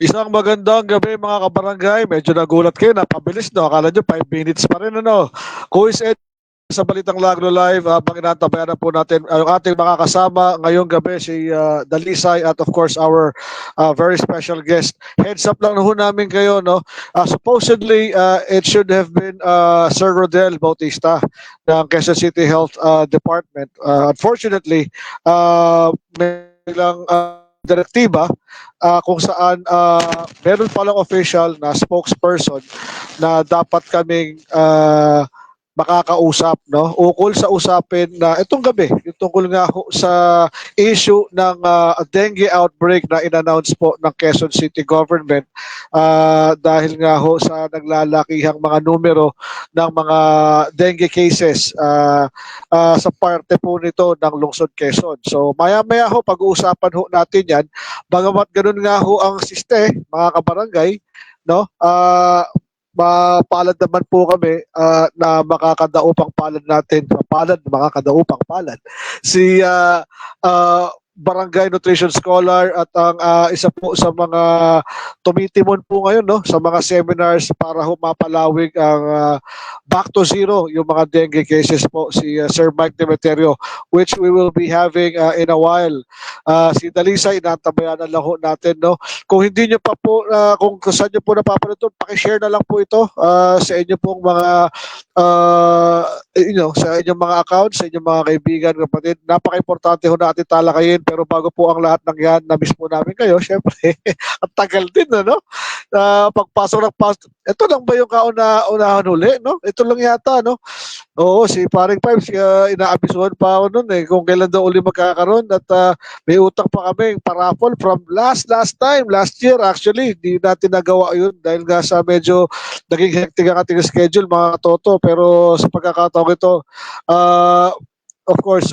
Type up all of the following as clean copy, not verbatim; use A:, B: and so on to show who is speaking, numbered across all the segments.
A: Isang magandang gabi mga kabarangay. Medyo nagulat kayo, napabilis no. Akala nyo 5 minutes pa rin ano. Kuis Ed sa Balitang Lagro Live, habang inantabayan na po natin yung ating mga kasama ngayong gabi, si Dalisay at of course our very special guest. Heads up lang na ho namin kayo, no? Supposedly, it should have been Sir Rodel Bautista ng Quezon City Health Department. Unfortunately, may lang direktiba kung saan meron palang official na spokesperson na dapat kaming makakausap, no, ukol sa usapin na itong gabi, yung tungkol nga ho sa issue ng dengue outbreak na inannounce po ng Quezon City government dahil nga ho sa naglalakihang mga numero ng mga dengue cases sa parte po nito ng lungsod Quezon. So maya-maya ho pag-uusapan ho natin yan. Bagamat ganun nga ho ang siste, mga kabarangay, no? Mapalad naman po kami na makakadaupang palad natin, makakadaupang palad si Barangay Nutrition Scholar at ang isa po sa mga tumitimon po ngayon, no, sa mga seminars para ho mapalawig ang back to zero yung mga dengue cases po, si Sir Mike Demeterio, which we will be having in a while. Si Dalisa, inantabayanan lang ho natin, no. Kung hindi nyo pa po, kung saan nyo po napapanood ito, pakishare na lang po ito sa inyo pong mga sa inyong mga accounts, sa inyong mga kaibigan, kapatid. Napaka-importante ho natin talakayin, pero bago po ang lahat ng yan, na-miss po namin kayo, syempre, ang tagal din, ano? Pagpasok ng ito lang ba yung unahan huli, no? Ito lang yata, no? Oo, si Paring Pipes, inaabisuhan pa ako noon kung kailan daw uli magkakaroon at may utang pa kami paraffol from last year actually. Hindi natin nagawa yun dahil nga sa medyo naging hectic ang ating schedule mga toto. Pero sa pagkakataon ito, of course,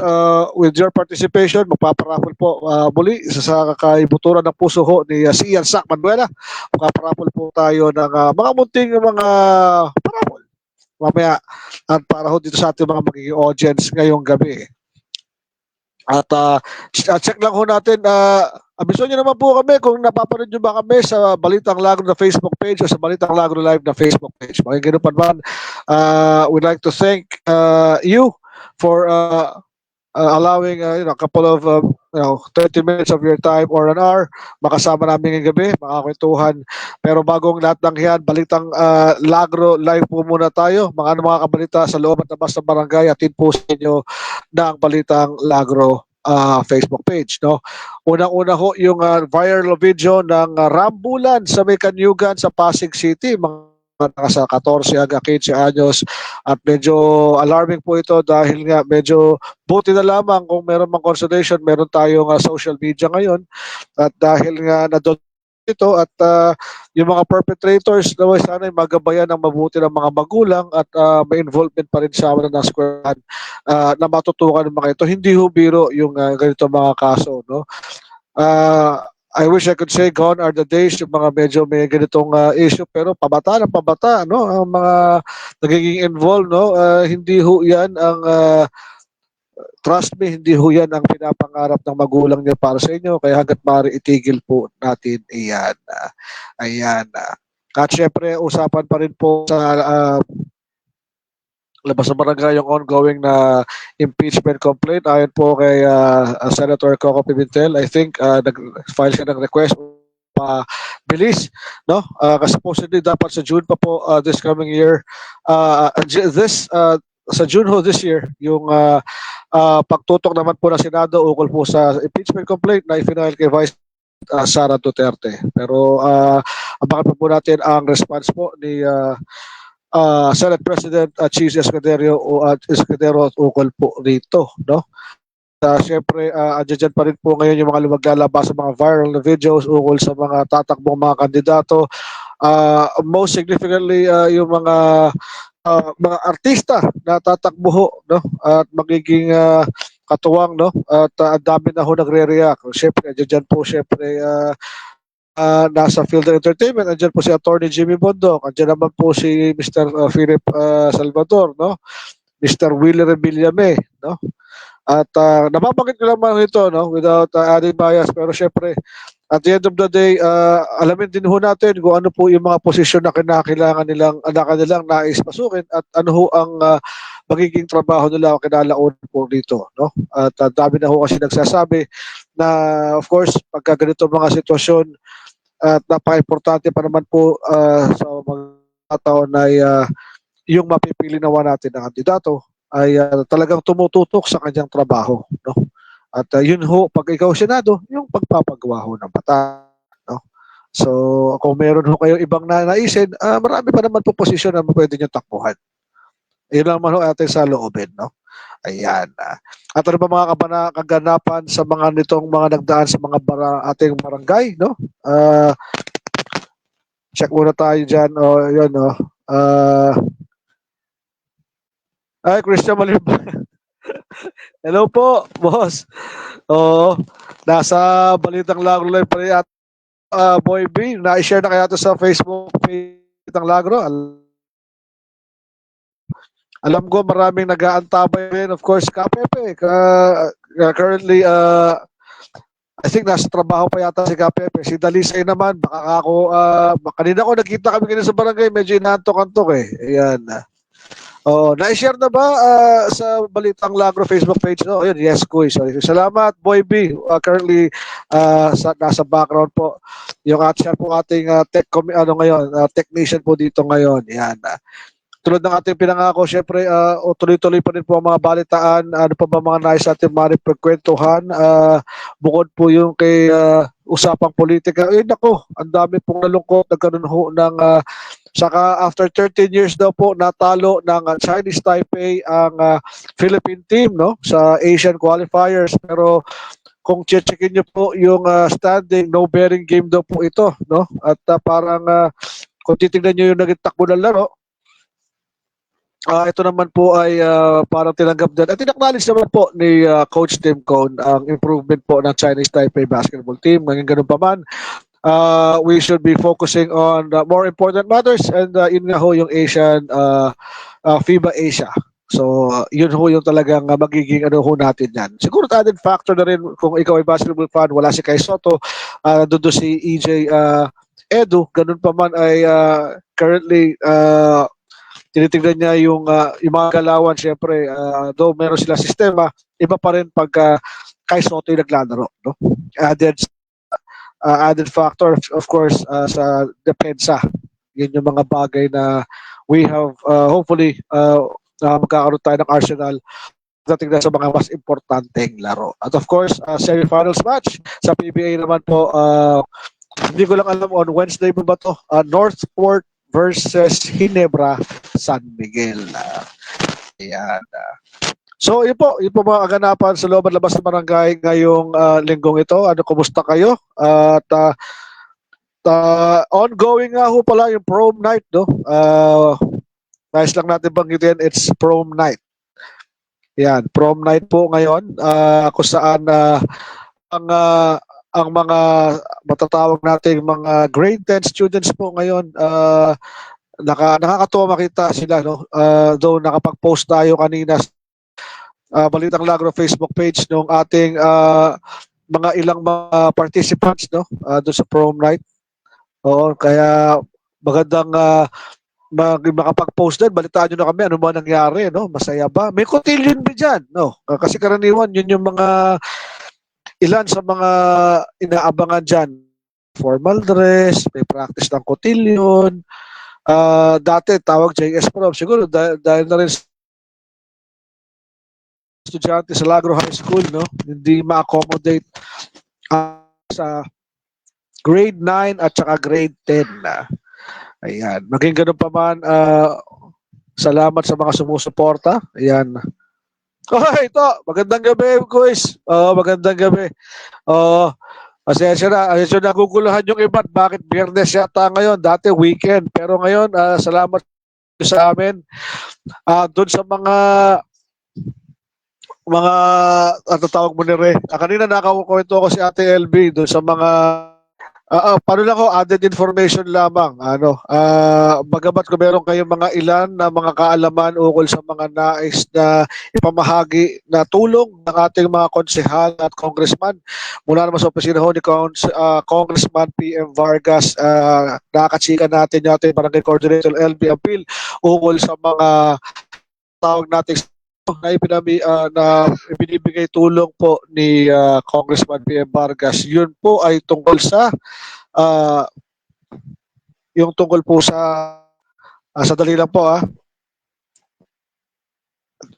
A: with your participation, magpaparaffle po muli sa kaibuturan ng puso ho ni si Ian Sac Manuela. Magpaparaffle po tayo ng mga munting mga paraffle mamaya at para ho dito sa ating mga magiging audience ngayong gabi. At check lang ho natin, abiso nyo naman po kami kung napapanood nyo ba kami sa Balitang Lagro na Facebook page o sa Balitang Lagro Live na Facebook page. Makikita pa naman, we'd like to thank you for allowing a couple of 30 minutes of your time or an hour makasama namin ngayong gabi, makakwentuhan. Pero bagong lahat ng yan, Balitang Lagro Live po muna tayo. Mga kabalita sa loob at labas ng barangay, atin po sa inyo ng Balitang Lagro Facebook page, no. Unang-una ho yung viral video ng rambulan sa may Kanyugan sa Pasig City, mga nasa 14 hanggang 15 anyos, at medyo alarming po ito dahil nga medyo buti na lamang kung meron mang consolation, meron tayong social media ngayon, at dahil nga nadod ito at yung mga perpetrators naway sana magabayan ng mabuti ng mga magulang at may involvement pa rin sa amin ng squarehan na matutukan ng mga ito. Hindi ho biro yung ganito mga kaso, no. I wish I could say gone are the days yung mga medyo may ganitong issue, pero pabata ng pabata, no, ang mga nagiging involved, no. Hindi ho yan ang trust me, hindi ho yan ang pinapangarap ng magulang niya para sa inyo, kaya hanggat maaari itigil po natin iyan. Ayan. At syempre usapan pa rin po sa labas ng barangay yung ongoing na impeachment complaint ayon po kay Senator Coco Pimentel. I think nag-file siya ng request bilis, no, kasi supposedly dapat sa June pa po this coming year, sa June ho this year yung pagtutok naman po ng Senado ukol po sa impeachment complaint na i-file kay Vice Sara Duterte. Pero abangan pa po natin ang response po ni Senate President Cheese Escudero ukol po rito, no. Siyempre, andyan pa rin po ngayon yung mga lumaglalabas sa mga viral na videos ukol sa mga tatakbong mga kandidato. Most significantly, yung mga artista na tatakbo ho, no, at magiging katuwang, no, at ang dami na ho nagre-react. Siyempre, andyan po siyempre nasa field of entertainment, andyan po si Attorney Jimmy Bondok, andyan naman po si Mr. Philip Salvador, no, Mr. Willie Revillame, no. At nababanggit ko naman ito, no, without adding bias, pero syempre at the end of the day, alamin din ho natin kung ano po yung mga posisyon na kinakailangan nilang nais pasukin at ano ho ang magiging trabaho nila o kinalaon po dito. No? At dami na ho kasi nagsasabi na of course, pagka ganito mga sitwasyon at napaka-importante pa naman po sa mga taon ay yung mapipili nawa natin na kandidato ay talagang tumututok sa kanyang trabaho. No? At yun ho, pag ikaw Senado, yung pagpapagawa ho ng batas. No? So, kung meron ho kayo ibang nanaisin, marami pa naman po posisyon na pwede nyo takbuhan. Yun lang man ho ating sa loobin. No? Ayan. At ano ba mga kaganapan sa mga nitong mga nagdaan sa mga ating barangay? No? Check muna tayo dyan. Yun, ay, Christian Malimba. Hello po, boss. Oo, nasa Balitang Lagro Live pa rin at Boy B, na-share na kaya ito sa Facebook page ng Lagro. Alam ko maraming nag-aantabay rin, of course, Kapepe. Currently, I think nasa trabaho pa yata si Kapepe. Si Dalisay naman, baka ako, kanina ko nakita kami kanina sa barangay, medyo inaantok-antok eh. Ayan. Oh, na-share na ba sa Balitang Lagro Facebook page? No? Ayun, yes, Kuy. Sorry. Salamat, Boy B. Currently, nasa background po. Yung share po ating technician po dito ngayon. Yan. Tulad ng ating pinangako, syempre, tuloy-tuloy pa rin po ang mga balitaan. Ano pa ba mga nais natin maripagkwentuhan? Bukod po yung kay usapang politika. Nako, ang dami pong nalungkot. Nagkaroon ho ng saka after 13 years daw po natalo ng Chinese Taipei ang Philippine team no sa Asian qualifiers, pero kung checkin niyo po yung standing, no bearing game daw po ito no, at parang kung titingnan niyo yung naging takbo ng laro, ito naman po ay parang tinanggap din at inacknowledge naman po ni Coach Tim Cone ang improvement po ng Chinese Taipei basketball team. Ngayon ganun pa man, we should be focusing on more important matters, and yun nga ho yung Asian FIBA Asia. So yun ho yung talagang magiging ano ho natin yan. Siguro added factor na rin kung ikaw ay basketball fan, wala si Kai Soto, doon si EJ Edu, ganun pa man ay currently tinitignan niya yung mga galawan, syempre, though meron sila sistema, iba pa rin pag Kai Soto yung naglalaro. No? Added factor of course sa depensa. Yun yung mga bagay na we have hopefully magkakaroon tayo ng arsenal dating na sa mga mas importanteng laro. At of course, semifinals match sa PBA naman po, hindi ko lang alam on Wednesday ba to, Northport versus Ginebra San Miguel. Ayan. So, yun po mga kaganapan sa loob at labas ng barangay ngayong linggong ito. Ano, kumusta kayo? At ongoing nga ho pala yung prom night, no? Nice lang natin banggitin, it's prom night. Yan, prom night po ngayon, kung saan ang mga matatawag nating mga grade 10 students po ngayon, nakakatuwa makita sila, no? Though nakapag-post tayo kanina Balitang Lagro Facebook page nung ating mga ilang mga participants no doon sa prom night. Oo, kaya magandang makapag-post din, balitaan nyo na kami ano ba nangyari, no? Masaya ba? May cotillion ba dyan? No? Kasi karaniwan, yun yung mga ilan sa mga inaabangan dyan. Formal dress, may practice ng cotillion. Dati, tawag JS Prom. Siguro, dahil na rin estudyante sa Lagro High School, no? Hindi ma-accommodate sa grade 9 at saka grade 10 na. Ayan. Maging ganun pa man, salamat sa mga sumusuporta. Ayan. Okay, ito. Magandang gabi, guys. Magandang gabi. Asensya na. Naguguluhan yung iba't bakit Biyernes yata ngayon. Dati weekend. Pero ngayon, salamat sa amin. Doon sa mga ano tawag mo ni Re. Kanina nakakwento ko si Ate LB doon sa mga Paano lang ko, added information lamang. Bagamat kung meron kayong mga ilan na mga kaalaman ukol sa mga nais na ipamahagi na tulong ng ating mga konsehal at congressman, mula naman sa opisina ho ni Congressman PM Vargas, nakakatsika natin yung ating Barangay Coordinator LB Appeal ukol sa mga tawag natin na ibinibigay tulong po ni Congressman PM Vargas. Yun po ay tungkol sa ah, yung tungkol po sa dali lang po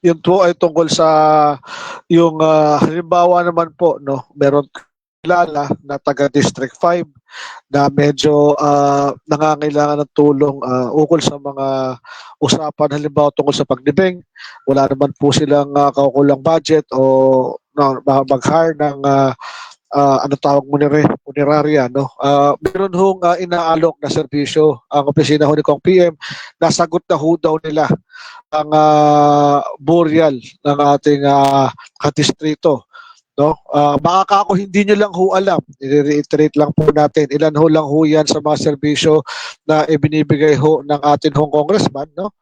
A: yun po ay tungkol sa yung halimbawa naman po, no, meron kilala na taga District 5 na medyo nangangailangan ng tulong ukol sa mga usapan halimbawa tungkol sa pagdibeng. Wala naman po silang kaukulang budget o no, mag-hire ng ano tawag mo punerarya, no? Meron hong inaalok na serbisyo ang opisina ho ni Kong PM, nasagot na ho daw nila ang burial ng ating kadistrito, no? Baka ako hindi nyo lang ho alam, i-reiterate lang po natin, ilan ho lang ho yan sa mga serbisyo na ibinibigay ho ng ating hong congressman, no?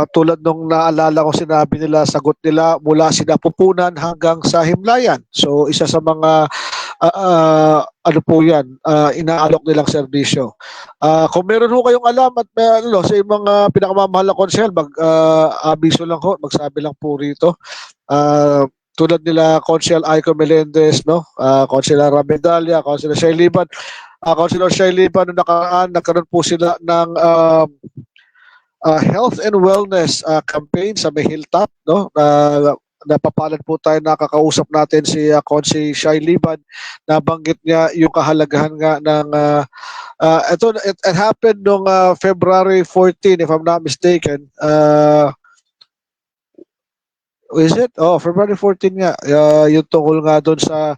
A: Tulad nung naalala ko sinabi nila, sagot nila mula sinapupunan hanggang sa himlayan. So isa sa mga ano po yan, inaalok nilang serbisyo. Kung meron ho kayong alam at sa mga pinakamamahal na konsehal, abiso lang ho, magsabi lang po rito. Tulad nila Consel Aiko Melendez, no? Consel Ramedalia, Consel Shay Liban. Consel Shay Liban, nung nakaraan, nagkaroon po sila ng health and wellness campaign sa may Hilltop, no? Napapalad po tayo, nakakausap natin si Consi Shai Liban, nabanggit niya yung kahalagahan nga ng it happened noong February 14 if I'm not mistaken. Is it? Oh, February 14 nga. Yung tungkol nga doon sa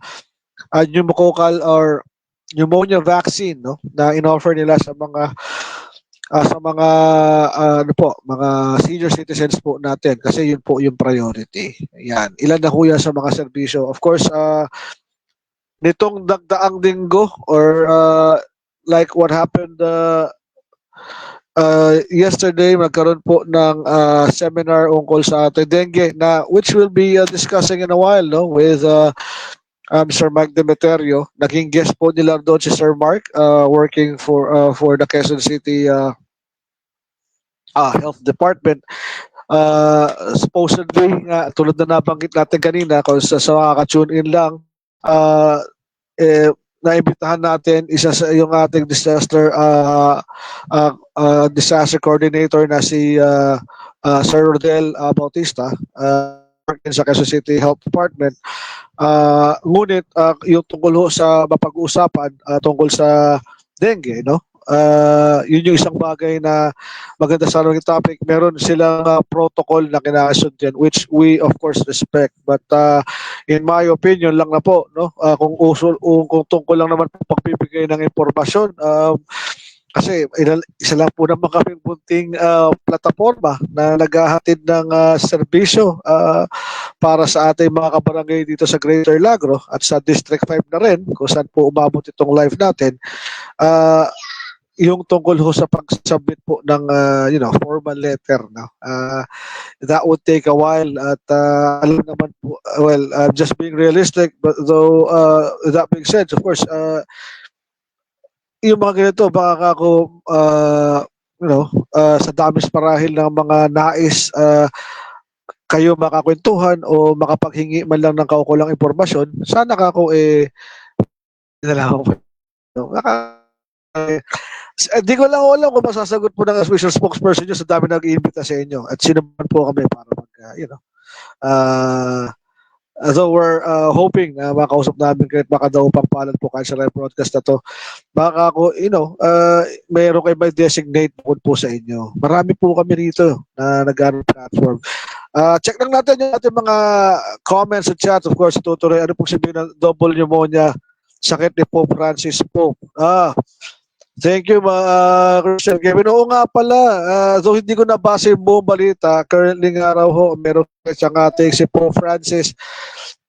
A: pneumococcal or pneumonia vaccine, no, na inoffer nila sa mga mga senior citizens po natin kasi yun po yung priority. Yan. Ilan na ho yan sa mga serbisyo. Of course, nitong dagdaang linggo or like what happened yesterday, magkaroon po ng seminar ungkol sa ating dengue na which we'll be discussing in a while, no, with Sir Mike Demeterio. Naging guest po nila doon si Sir Mark, working for the Quezon City Health Department. Supposedly, tulad na nabanggit natin kanina, kung sa makaka-tune in lang, naimbitahan natin isa sa yung ating disaster coordinator na si Sir Rodel Bautista, working sa Quezon City Health Department. Ngunit yung tungkol sa mapag-uusapan tungkol sa dengue, no? Yun yung isang bagay na maganda sa aming topic. Meron silang protocol na kinakasundan which we of course respect, but in my opinion lang na po, no, kung tungkol lang naman pagbibigay ng impormasyon, kasi isa lang po naman kaming bunting plataforma na naghahatid ng serbisyo para sa ating mga kabarangay dito sa Greater Lagro at sa District 5 na rin kung saan po umabot itong live natin. Yung tungkol ho sa pag-submit po ng formal letter, no, that would take a while at alam naman po, well, just being realistic, but though that being said, of course, yung mga ganito baka ako sa damis parahil ng mga nais kayo makakwentuhan o makapaghingi man lang ng kaukulang impormasyon, sana ka ako nalaman ko. Hindi ko lang alam kung masasagot po ng official spokesperson nyo sa dami nag-iimbita sa inyo at sino man po kami para although we're hoping na makausap namin kahit baka daw pangpalan po kahit sa live broadcast na to, baka ako, mayroon kayo may designate po sa inyo. Marami po kami rito na nag-aaral platform. Check lang natin yung ating mga comments sa chat. Of course, tutuloy. Ano pong sabihin ng double pneumonia, sakit ni Pope Francis Pope? Thank you, Christian Kevin. Oo nga pala, though hindi ko nabasa yung buong balita, currently nga raw ho, meron siyang ating si Pope Francis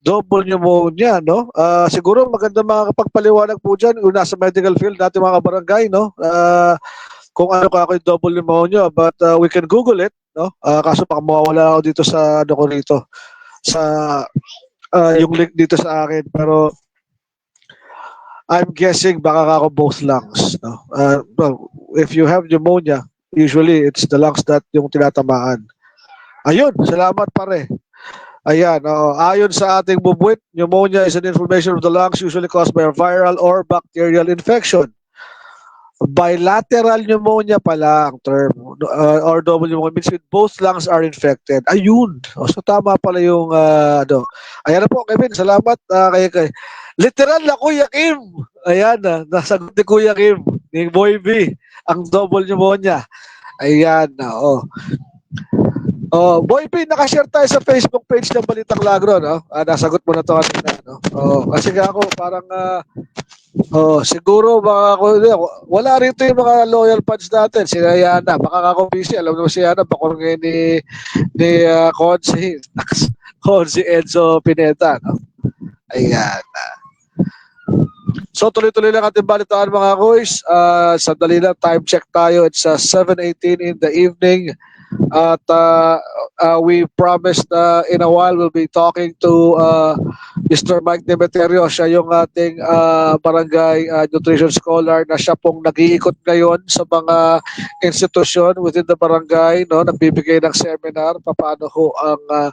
A: double pneumonia, no? Siguro maganda makakapagpaliwanag po dyan, yung nasa medical field natin mga kabarangay, no? Kung ano ka ako yung double pneumonia, but we can Google it, no? Kaso baka mawawala ako dito sa ano ko rito, sa yung link dito sa akin, pero I'm guessing baka ako both lungs, no? Well, if you have pneumonia, usually it's the lungs that yung tinatamaan. Ayun, salamat pare. Ayan, ayon sa ating bubuit, pneumonia is an inflammation of the lungs usually caused by a viral or bacterial infection. Bilateral pneumonia pala ang term, or double pneumonia means with both lungs are infected. Ayun. So tama pala yung ano. Ayan na po, Kevin. Salamat kay literal na Kuya Kim. Ayan na, nasagot ni Kuya Kim, ni Boy B, ang double pneumonia. Ayan na, Boy P, nakashare tayo sa Facebook page ng Balitang Lagro, no? Nasagot mo na to kanina, no? Kasi nga ako parang siguro baka ako, wala rito yung mga loyal fans natin. Si Yana, baka ako busy. Alam mo si Yana, bako ngayon ni Consi Enzo Pineta, no? Ayan. So tuloy-tuloy lang ating balitaan mga boys. Sandali lang, time check tayo. It's 7:18 in the evening. At we promised in a while we'll be talking to Mr. Mike Demeterio. Siya yung ating barangay nutrition scholar na siya pong nag-iikot ngayon sa mga institusyon within the barangay, no? Nagbibigay ng seminar paano ho ang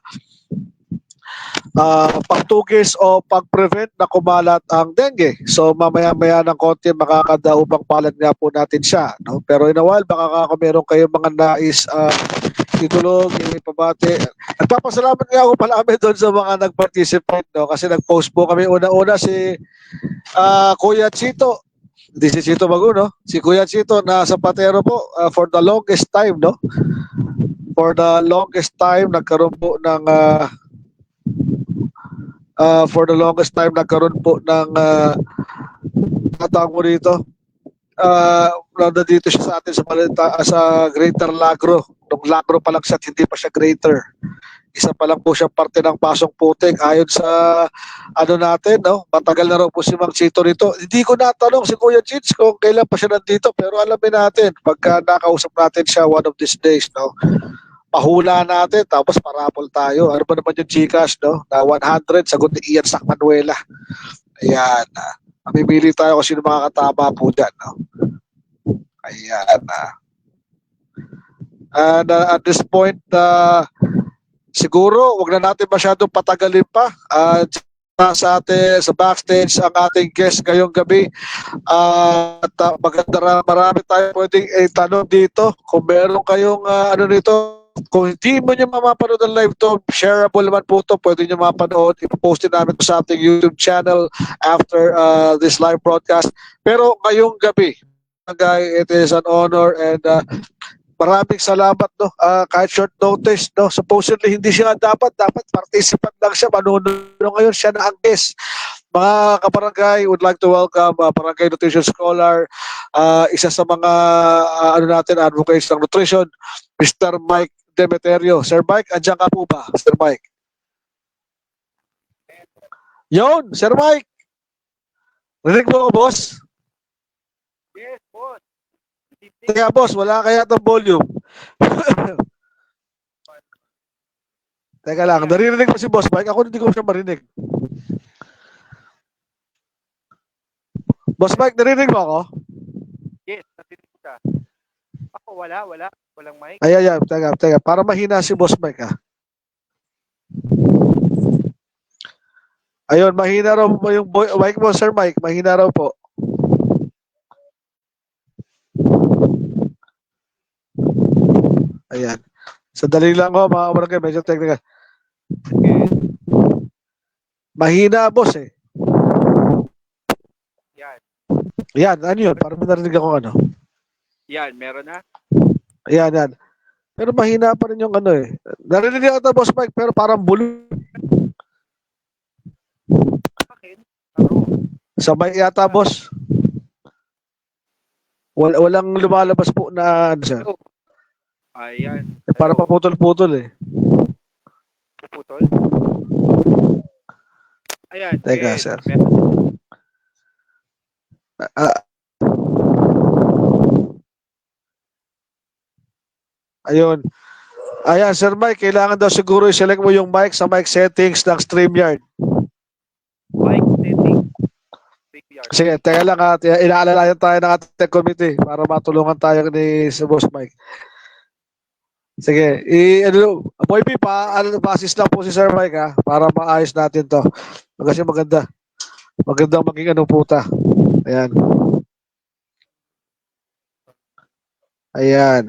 A: pagtugis o pag-prevent na kumalat ang dengue. So mamaya-maya ng konti makakadaupang palad nga po natin siya, no? Pero in a while baka meron kayong mga nais itulog, ipabati. Nagpapasalamat nga ako palami doon sa mga nag-participate, no? Kasi nag-post po kami una-una si Kuya Chito. Hindi si Chito Bago, no? Si Kuya Chito na Zapatero po for the longest time, no? For the longest time nagkaroon po ng tatawag mo rito. Nanda dito siya sa atin sa Greater Lagro. Nung Lagro pa lang siya, hindi pa siya Greater. Isa pa lang po siya parte ng Pasong Putik. Ayon sa ano natin, no? Matagal na raw po si Mang Chito rito. Hindi ko natanong si Kuya Chits kung kailan pa siya nandito, pero alamin natin pagka nakausap natin siya one of these days, no? Pahula natin, tapos parapol tayo. Ano ba naman yung Gcash, no? Na 100, sagot ni Ian Sacmanuela. Ayan. Mamimili tayo kung sino makakatama po dyan, no? Ayan. And at this point, siguro, wag na natin masyadong patagalin pa. Sa atin, sa backstage, ang ating guest ngayong gabi. At maganda, marami tayo pwedeng tanong dito. Kung meron kayong ano nito, kung hindi mo nyo mapapanood ang live to, shareable naman po to, pwede nyo mapanood. Ipopost din namin sa ating YouTube channel after this live broadcast. Pero ngayong gabi, it is an honor and maraming salamat, no? Kahit short notice, no? Supposedly hindi siya dapat participant lang siya, manunod ngayon siya na ang guest. Mga kabarangay, would like to welcome Barangay Nutrition Scholar, isa sa mga ano natin, advocates ng nutrition, Mr. Mike Demeterio. Sir Mike, andyan ka po ba? Sir Mike. Yon, Sir Mike. Rinig mo ko, boss?
B: Yes, boss.
A: Kaya, boss, wala kaya itong volume. Teka lang, naririnig mo si Boss Mike? Ako hindi ko siya marinig. Boss Mike, naririnig mo ako?
B: Yes, narinig ka. Ako, walang mic.
A: Ay, teka. Para mahina si Boss Mike, Ayun, mahina raw po yung mic mo, Sir Mike. Mahina raw po. Ayan. Sandali lang ko, mga kabarangay. Medyo technical. Mahina, boss, eh. Yan, ano yun? Parang narinig ako ano.
B: Yan, meron na?
A: Yan. Pero mahina pa rin yung ano eh. Narinig ako ito, Boss Mike, pero parang bulo. Sa mic yata, boss. Walang lumalabas po na ano siya.
B: Ayan.
A: Para paputol-putol eh.
B: Putol? Ayan,
A: Teka,
B: yes.
A: sir.
B: Meron.
A: Ah, ayun. Ayan, Sir Mike, kailangan daw siguro i-select mo yung mic sa mic settings ng StreamYard.
B: Mic setting. StreamYard.
A: Sige, teka lang ha. Inaalalayan tayo ng ating committee para matulungan tayo ni si Boss Mike. Sige, Boy P, pa-assist lang po si Sir Mike ha, para maayos natin to. Kasi maganda. Magandang maging ano puta. Ayan. Ayan.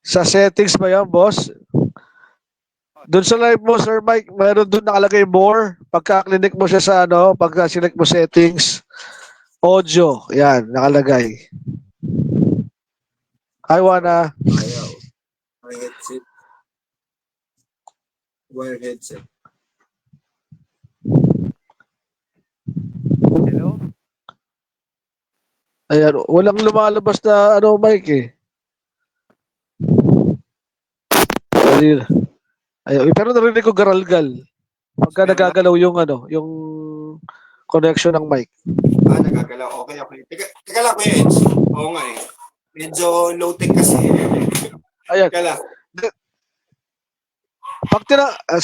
A: Sa settings ba yan, boss? Doon sa live mo, Sir Mike, meron doon nakalagay more. Pagka-clinic mo siya sa ano, pagka-select mo settings, audio. Yan, nakalagay. I wanna.
C: Ayaw. May headset. Wire headset.
B: Hello?
A: Ayan, walang lumalabas na ano, Mike eh. Ayun, pero narinig ko garalgal. Pagka
C: Meron na.
A: nagagalaw yung ano, yung connection ng mic.
C: Nagagalaw. Okay, okay. Teka lang, Kuya Edge. Oo nga eh. Medyo low-tech kasi.
A: Ayan.
C: Teka lang.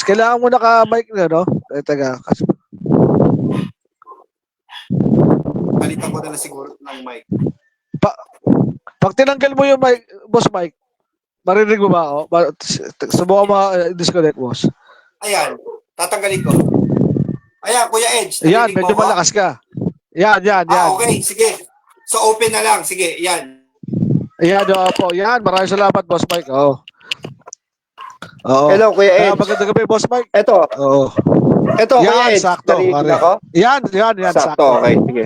A: Kailangan mo naka-mic na, no? Teka.
C: Palitan ko na lang siguro ng mic.
A: Pag tinanggal mo yung mic, boss mic, marinig mo ba ako? Subukan mo disconnect, boss.
C: Ayan. Tatanggalin ko. Ayan, Kuya Edge.
A: Yan,
C: Narinig mo
A: medyo
C: ko?
A: malakas ka. Yan.
C: Okay. Sige. So, open na lang. Sige. Yan.
A: Yan, po. Yan, maraming salamat, boss Mike. Oo.
C: Hello, Kuya Edge.
A: Magandang gabi, boss Mike.
C: Eto.
A: Oo.
C: Kuya
A: Yan,
C: Edge.
A: sakto.
C: Narinig
A: Pare.
C: ako?
A: Yan, sakto.
C: Okay. Sige.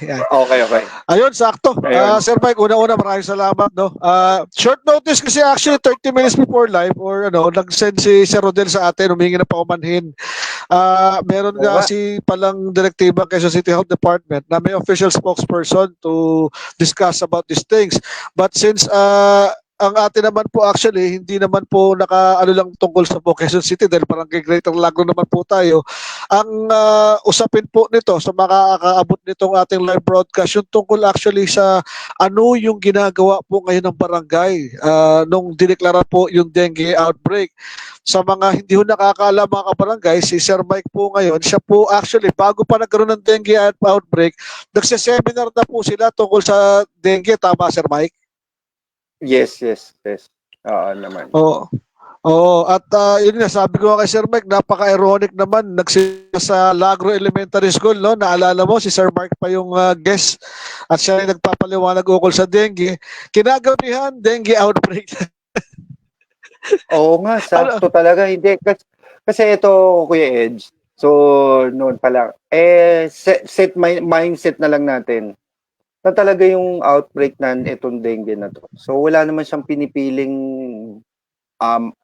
A: Ayan.
C: Okay.
A: Ayun, sakto.
C: Ayun.
A: Sir Mike, una-una, maraming salamat, no? Short notice kasi actually 30 minutes before live or nag-send si Sir Rodel sa atin, humingi na paumanhin. Meron
C: Oo
A: nga
C: nga.
A: si palang direktiba Quezon City Health Department na may official spokesperson to discuss about these things. But since ang atin naman po actually hindi naman po naka lang tungkol sa Quezon City dahil parang kay Greater Laguna naman po tayo. Ang usapin po nito sa makakaabot nitong ating live broadcast yung tungkol actually sa ano yung ginagawa po ngayon ng barangay nung dineklara po yung dengue outbreak. Sa mga hindi ho nakakaalam mga kabarangay, si Sir Mike po ngayon, siya po actually bago pa nagkaroon ng dengue outbreak, nagseseminar na po sila tungkol sa dengue, tama Sir Mike?
C: Yes. Oo naman.
A: Oo. Oo, at yun nga, sabi ko kay Sir Mike, napaka-ironic naman, sa Lagro Elementary School, no? Naalala mo, si Sir Mark pa yung guest at siya ay nagpapaliwanag ukol sa dengue. Kinagabihan, dengue outbreak.
C: Oo nga, sakto talaga. Hindi, kasi ito, Kuya Edge, so noon pa lang, mindset na lang natin na talaga yung outbreak na itong dengue na to. So wala naman siyang pinipiling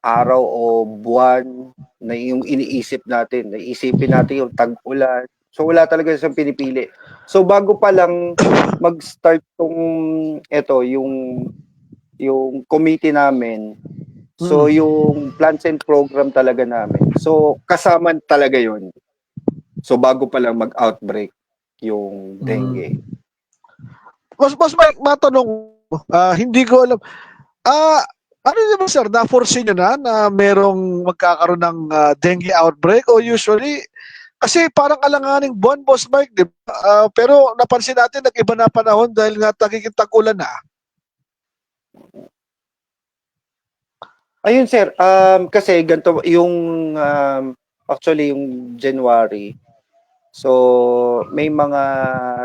C: araw o buwan na yung iniisip natin. Naisipin natin yung tag-ulan. So wala talaga siyang pinipili. So bago pa lang mag-start yung committee namin, so yung plans and program talaga namin. So kasama talaga yun. So bago pa lang mag-outbreak yung dengue.
A: Mas Mike, matanong, hindi ko alam. Ano naman sir, na-foresee nyo na merong magkakaroon ng dengue outbreak o usually, kasi parang alanganing buwan, Boss Mike, di ba? Pero napansin natin, nag-iba na panahon dahil nga tag-ulan na.
C: Ayun sir, kasi ganito yung actually yung January. So may mga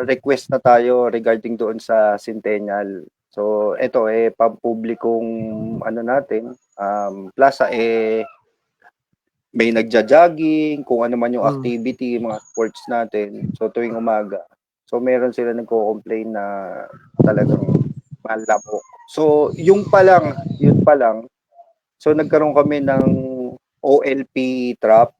C: request na tayo regarding doon sa Centennial. So ito pampublikong natin, plaza may nagja-jogging, kung ano man yung activity, mga sports natin. So tuwing umaga. So meron sila nagko-complain na talagang malabo. So yun pa lang. So nagkaroon kami ng OL trap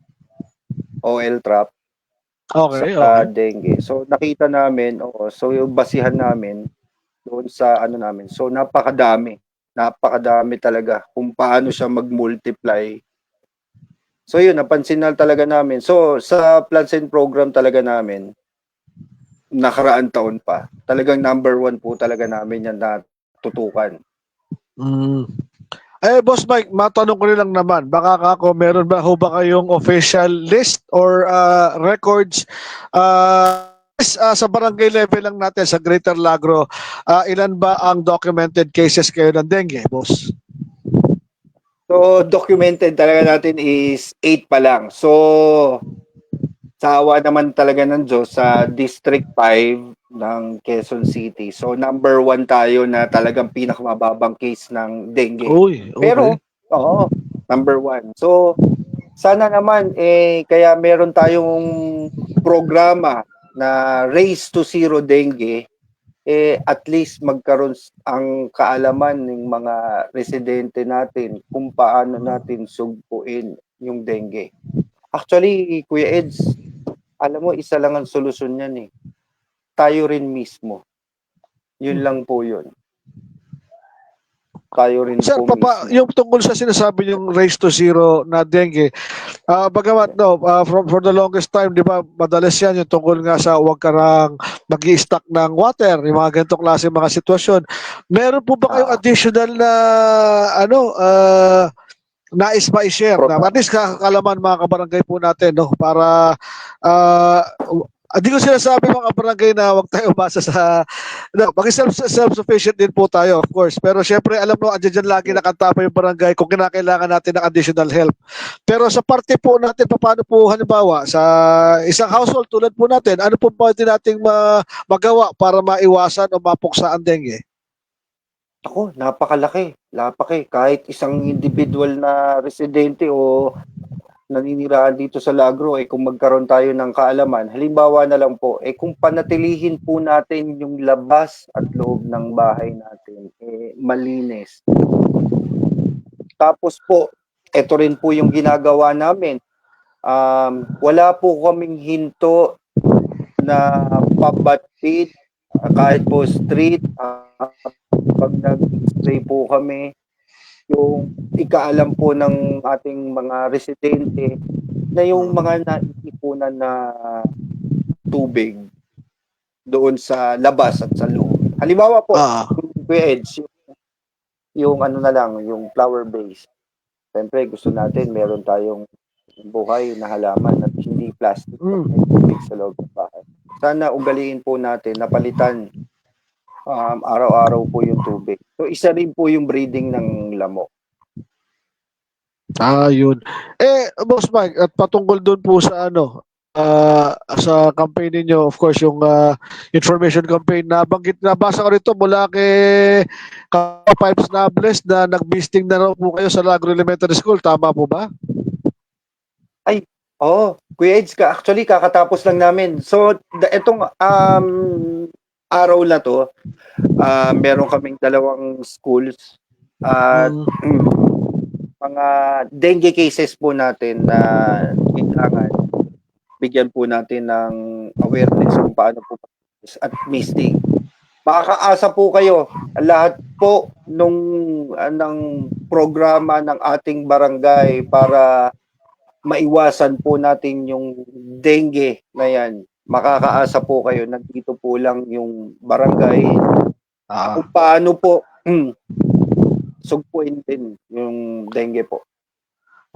A: Okay.
C: sa dengue. So nakita namin, so yung basihan namin doon sa namin. So napakadami talaga kung paano siya mag-multiply So yun, napansin na talaga namin. So sa plans and program talaga namin, nakaraan taon pa, talagang number 1 po talaga namin yan na tutukan.
A: Mm. Boss Mike, matanong ko rin lang naman, baka ako, meron ba ho ba kayong official list or records sa barangay level lang natin sa Greater Lagro, ilan ba ang documented cases kayo ng dengue, boss?
C: So documented talaga natin is 8 pa lang. So sa awa naman talaga ng Diyos, sa District 5 ng Quezon City. So number 1 tayo na talagang pinakamababang case ng dengue.
A: Uy, okay.
C: Pero, oo, number 1. So, sana naman, kaya meron tayong programa na Race to Zero Dengue, at least magkaroon ang kaalaman ng mga residente natin kung paano natin sugpuin yung dengue. Actually, Kuya Eds, alam mo, isa lang ang solusyon yan eh. Tayo rin mismo. Yun lang po yun. Tayo rin
A: Sir,
C: po mismo.
A: yung tungkol sa sinasabi yung race to zero na dengue, bagamat for the longest time, di ba, madalas yan yung tungkol nga sa huwag ka nang mag-i-stock ng water, yung mga ganitong klase mga sitwasyon. Meron po ba kayong additional na nais ba i-share na at least kakalaman mga kabarangay po natin, no, para hindi ko sinasabi mga barangay na huwag tayo umasa sa maging self-sufficient din po tayo, of course. Pero syempre, alam mo, andyan dyan lagi nakatapa yung barangay kung kinakailangan natin ng additional help. Pero sa parte po natin, paano po halimbawa, sa isang household tulad po natin, ano po pwede nating magawa para maiwasan o mapuksa ang dengue?
C: Ako, napakalaki. Kahit isang individual na residente o naninirahan dito sa Lagro, kung magkaroon tayo ng kaalaman, halimbawa na lang po, kung panatilihin po natin yung labas at loob ng bahay natin, malinis. Tapos po, ito rin po yung ginagawa namin. Wala po kaming hinto na pabatid, kahit po street, pag nag-spray po kami, yung ikaalam po ng ating mga residente na yung mga naiipunan na tubig doon sa labas at sa loob. Halimbawa po, Kuya Eds, yung ano na lang, yung flower base. Siyempre, gusto natin meron tayong buhay na halaman at hindi plastic at may tubig sa loob ng bahay. Sana ugaliin po natin, napalitan araw-araw po yung tubig. So, isa rin po yung breeding ng lamok.
A: Yun. Boss Mike, at patungkol doon po sa sa campaign ninyo, of course, yung information campaign, nabasa ko rito mula kay Pipes Nables na nag-visiting na raw po kayo sa Lagro Elementary School. Tama po ba?
C: Kuya Eds, actually, kakatapos lang namin. So, itong araw na to, meron kaming 2 schools at mga dengue cases po natin na kailangan bigyan po natin ng awareness kung paano po at misting. Makakaasa po kayo lahat po ng programa ng ating barangay para maiwasan po natin yung dengue na yan. Makakaasa po kayo, nandito po lang yung barangay kung paano po sugpuin din yung dengue po.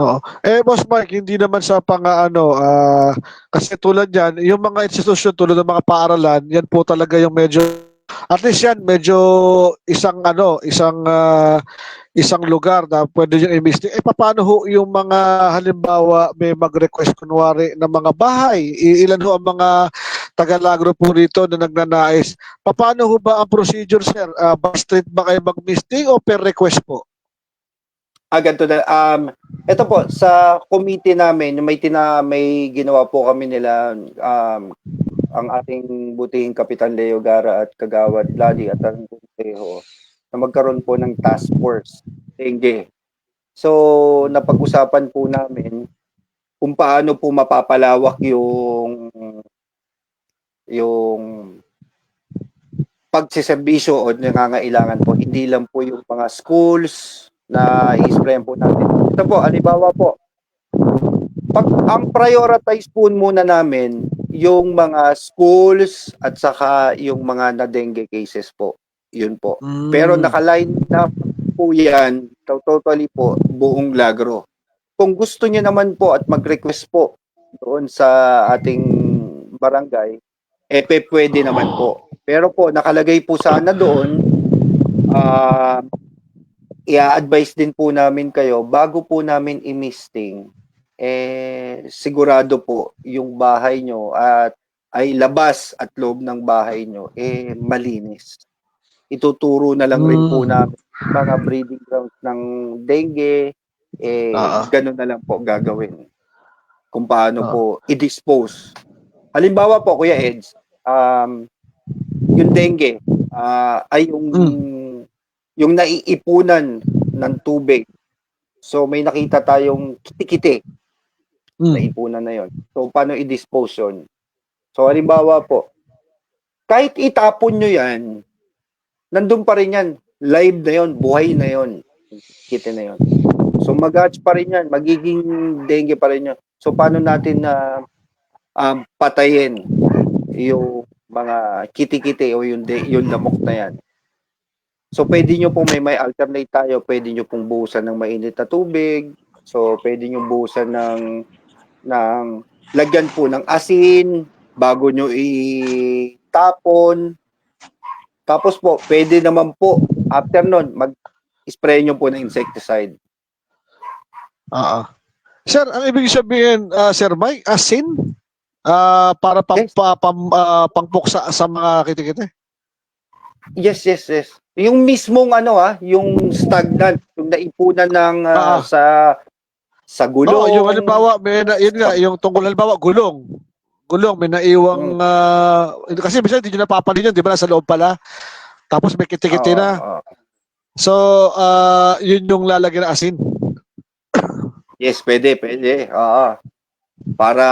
A: Oo. Boss Mike, hindi naman sa kasi tulad yan, yung mga institusyon tulad ng mga paaralan, yan po talaga yung medyo, at least yan, medyo isang lugar na pwede nyo i-misting. Paano ho yung mga halimbawa may mag-request kunwari ng mga bahay? Ilan ho ang mga taga-Lagro po rito na nagnanais? Paano ho ba ang procedure, sir? By street ba kayo mag-misting o per request po?
C: Ganito na. Ito po, sa committee namin, may ginawa po kami nila, ang ating butihing Kapitan Leo Gara at Kagawad Vladi at ang Consejo na magkaroon po ng task force dengue. So, napag-usapan po namin kung paano po mapapalawak yung pagsiservisyo o nangangailangan po. Hindi lang po yung mga schools na i-sprayan po natin. Ito po, halimbawa po, Ang prioritize po muna namin yung mga schools at saka yung mga na-dengue cases po. Yun po. Pero naka-line up po yan, totally po, buong Lagro. Kung gusto niyo naman po at mag-request po doon sa ating barangay, pwede naman po. Pero po, nakalagay po sana doon, i-advise din po namin kayo, bago po namin i-misting, sigurado po yung bahay nyo at ay labas at loob ng bahay nyo, malinis. Ituturo na lang rin po namin mga breeding grounds ng dengue, ganun na lang po gagawin. Kung paano po i-dispose. Halimbawa po, Kuya Eds, yung dengue, ay yung naiipunan ng tubig. So, may nakita tayong kiti-kiti. Naipunan na yon. So, paano i-dispose yun? So, halimbawa po, kahit itapon nyo yan, nandun pa rin yan. Live na yon, buhay na yon. Kiti na yon. So, mag-hatch pa rin yan. Magiging dengue pa rin yan. So, paano natin na patayin yung mga kiti-kiti o yung lamok na yan? So, pwede nyo pong may alternate tayo. Pwede nyo pong buhusan ng mainit na tubig. So, pwede nyo buhusan ng lagyan po ng asin bago nyo itapon. Tapos po, pwede naman po, after nun, mag-spray nyo po ng insecticide.
A: Sir, ang ibig sabihin, Sir Mike, asin? Para pangpuksa sa mga kiti-kiti?
C: Yes. Yung mismong yung stagnant, yung naipunan ng sa gulong.
A: Yung halimbawa, yun nga, yung tungkol halimbawa, gulong, may naiwang, kasi minsan hindi nyo napapalin yun, di ba, nasa loob pala, tapos may kiti-kiti na. So, yun yung lalagyan ng asin.
C: Yes, pwede. Para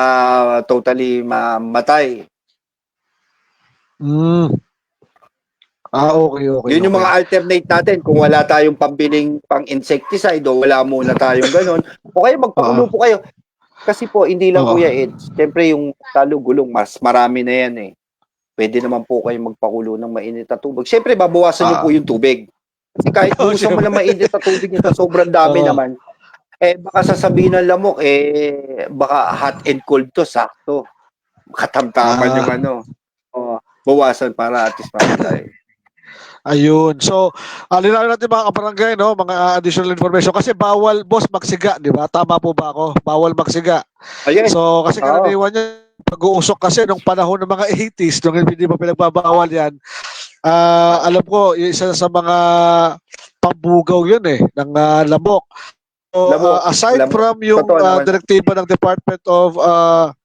C: totally mamatay.
A: Okay.
C: Yun yung mga alternate natin kung wala tayong pambiling pang-insecticide o wala muna tayong ganon. O kaya magpakulo po kayo. Kasi po, hindi lang Kuya Ed. Siyempre yung talo-gulong, mas marami na yan eh. Pwede naman po kayo magpakulo ng mainit na tubig. Siyempre, babawasan nyo po yung tubig. Kasi kahit buhusan mo ng mainit na tubig nyo, sobrang dami naman. Baka sasabihin ng lamok, baka hot and cold to, sakto. Katamtaman yung bawasan para at least mamatay.
A: Ayun. So, linawin natin mga kabarangay, no? Mga additional information. Kasi bawal, boss, magsiga, di ba? Tama po ba ako? Bawal magsiga.
C: Yes.
A: So, kasi karaniwan niya, pag-uusok kasi nung panahon ng mga 80s, nung hindi pa pinagbabawal yan, alam ko, isa sa mga pambugaw yun ng lamok. So, aside from yung direktiba ng Department of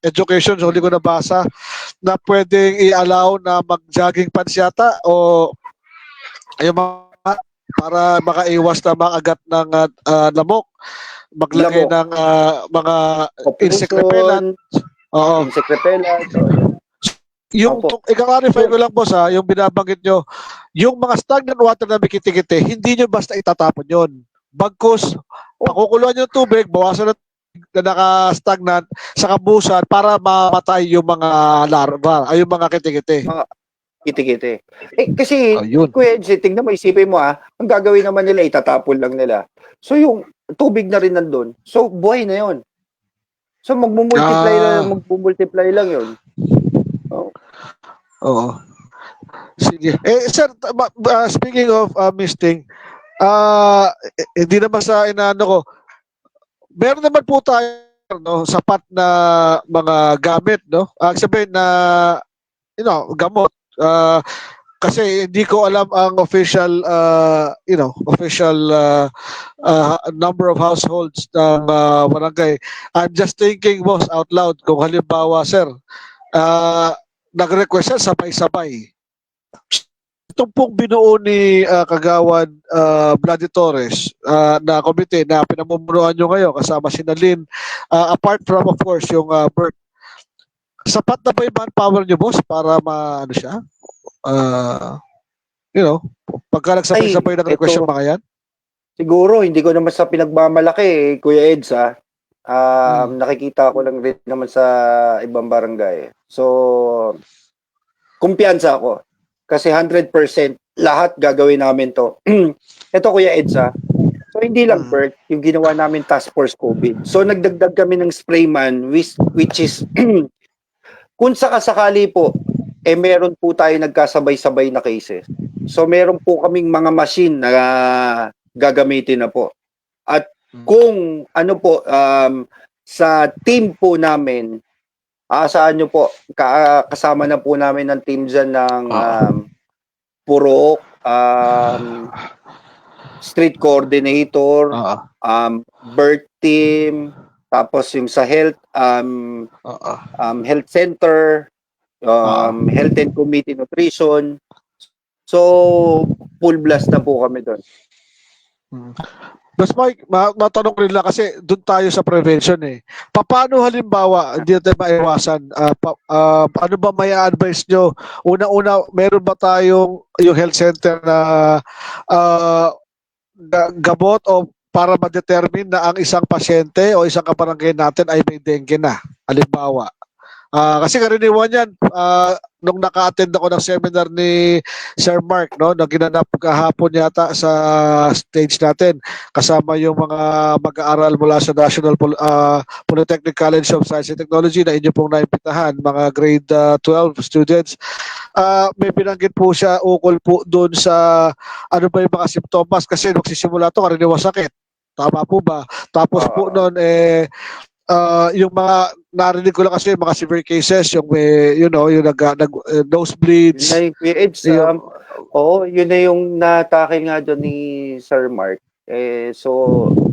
A: Education, so hindi ko nabasa, na pwedeng i-allow na mag-jogging pants yata o yung mga para makaiwas na makagat ng lamok, maglagay ng mga insect repellent.
C: Insect repellent.
A: Yung i-clarify ko lang, boss, yung binabanggit nyo, yung mga stagnant water na may kiti-kiti, hindi nyo basta itatapon yon. Bagkus, pakukuluan yung tubig, bawasan na naka-stagnant sa kabusan para mamatay yung mga larva, ay yung mga kiti-kiti.
C: Kiti-kiti. Kasi, Kuya Edge, tingnan mo, isipin mo ang gagawin naman nila, itatapon lang nila. So, yung tubig na rin nandun. So, buhay na yon. So, magmumultiply lang yun.
A: Oo. Sige. Sir, speaking of misting, hindi naman sa inaano ko, meron naman po tayo sapat na mga gamit, no? Sabihin na, gamot. Kasi hindi ko alam ang official number of households ng barangay. I'm just thinking, boss, out loud, kung halimbawa, sir, nag-request siya sabay-sabay. Itong pong binuo ni Kagawad Vladi Torres na komite na pinamumunuan nyo ngayon kasama si Nalin, apart from, of course, yung Bert, sapat na ba yung manpower nyo, boss, para maano siya? Pagka nagsabay-sabay ng request yung mga yan?
C: Siguro, hindi ko naman sa pinagmamalaki, Kuya Eds, Nakikita ko lang rin naman sa ibang barangay. So, kumpiyansa ako. Kasi 100% lahat gagawin namin to. Ito Kuya Edsa. So, hindi lang Bert, yung ginawa namin task force COVID. So, nagdagdag kami ng sprayman which is kung sakasakali po, meron po tayo nagkasabay-sabay na cases. So, meron po kaming mga machine na gagamitin na po. At kung ano po, sa team po namin, saan nyo po, kasama na po namin ng team dyan ng Purok, street coordinator, birth team, tapos yung sa health, health center, health and committee nutrition. So, full blast na po kami doon.
A: Mas Mike, matanong rin lang kasi doon tayo sa prevention eh. Paano halimbawa, hindi natin maiwasan, ano ba may advice nyo? Una-una, meron ba tayong yung health center na gamot o para ma-determine na ang isang pasyente o isang kabarangay natin ay may dengue na, halimbawa? Kasi karaniwan yan, nung naka-attend ako ng seminar ni Sir Mark, no, na ginanap kahapon yata sa stage natin, kasama yung mga mag-aaral mula sa National Polytechnic College of Science and Technology na inyo pong naimbitahan, mga grade 12 students. May binanggit po siya ukol po doon sa ano ba yung mga simptomas kasi magsisimula to karaniwan sakit. Tama po ba? Tapos po noon yung mga narinig ko lang kasi yung mga severe cases, yung you know, yung nosebleeds.
C: Yun na yung natake nga doon ni Sir Mark. So,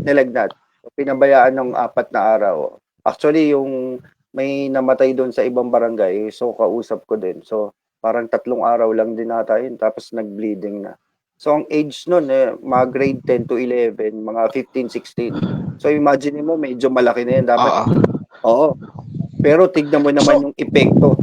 C: nilagnat. Pinabayaan ng 4 na araw. Actually, yung may namatay doon sa ibang barangay, so kausap ko din. So, parang 3 araw lang din nata yun, tapos nag-bleeding na. So, ang age nun, mga grade 10 to 11, mga 15, 16. So, imagine mo, medyo malaki na yan. Dapat, oo. Pero tignan mo naman yung epekto.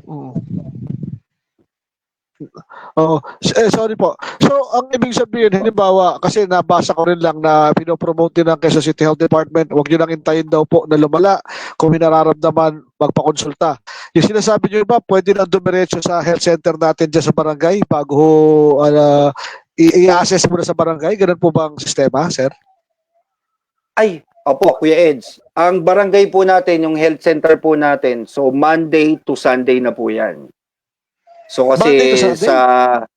A: Sorry po. So, ang ibig sabihin, halimbawa, kasi nabasa ko rin lang na pinopromote din ng Quezon City Health Department, huwag nyo lang intayin daw po na lumala. Kung may nararamdaman, magpakonsulta. Yung sinasabi nyo ba, pwede na dumiretso sa health center natin dyan sa barangay bago i-assess muna sa barangay? Ganun po ba ang sistema, sir?
C: Opo, Kuya Eds. Ang barangay po natin, yung health center po natin, so Monday to Sunday na po yan. So kasi
A: Monday to Sunday?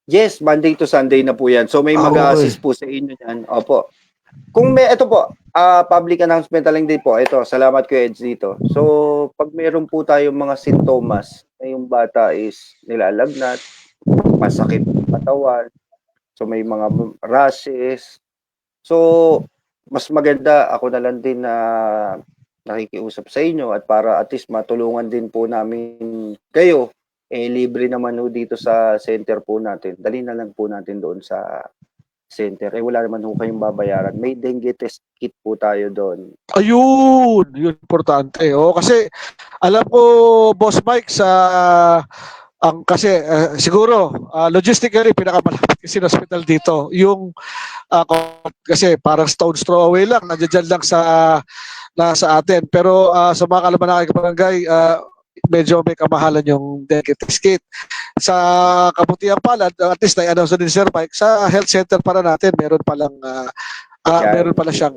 C: Yes, Monday to Sunday na po yan. So may mag-assist po sa inyo yan. Opo. Kung ito po, public announcement na lang din po. Ito, salamat Kuya Eds dito. So pag meron po tayong mga sintomas na yung bata is nilalagnat, masakit katawan, so may mga rashes. So mas maganda ako na lang din na nakikiusap sa inyo at para at least matulungan din po namin kayo. Libre naman ho dito sa center po natin. Dali na lang po natin doon sa center. Wala naman ho kayong babayaran. May dengue test kit po tayo doon.
A: Ayun! Yun importante. Kasi alam ko, Boss Mike, kasi siguro logistically pinakamalapit kasi ng hospital dito. Yung kasi parang stone's throw away lang, nandiyan lang nasa atin. Pero sa mga kalaman na kabarangay, medyo may kamahalan yung dengue test kit. Sa kabutihan pala, at least na-announce din Sir Mike, sa health center para natin, meron palang meron pala siyang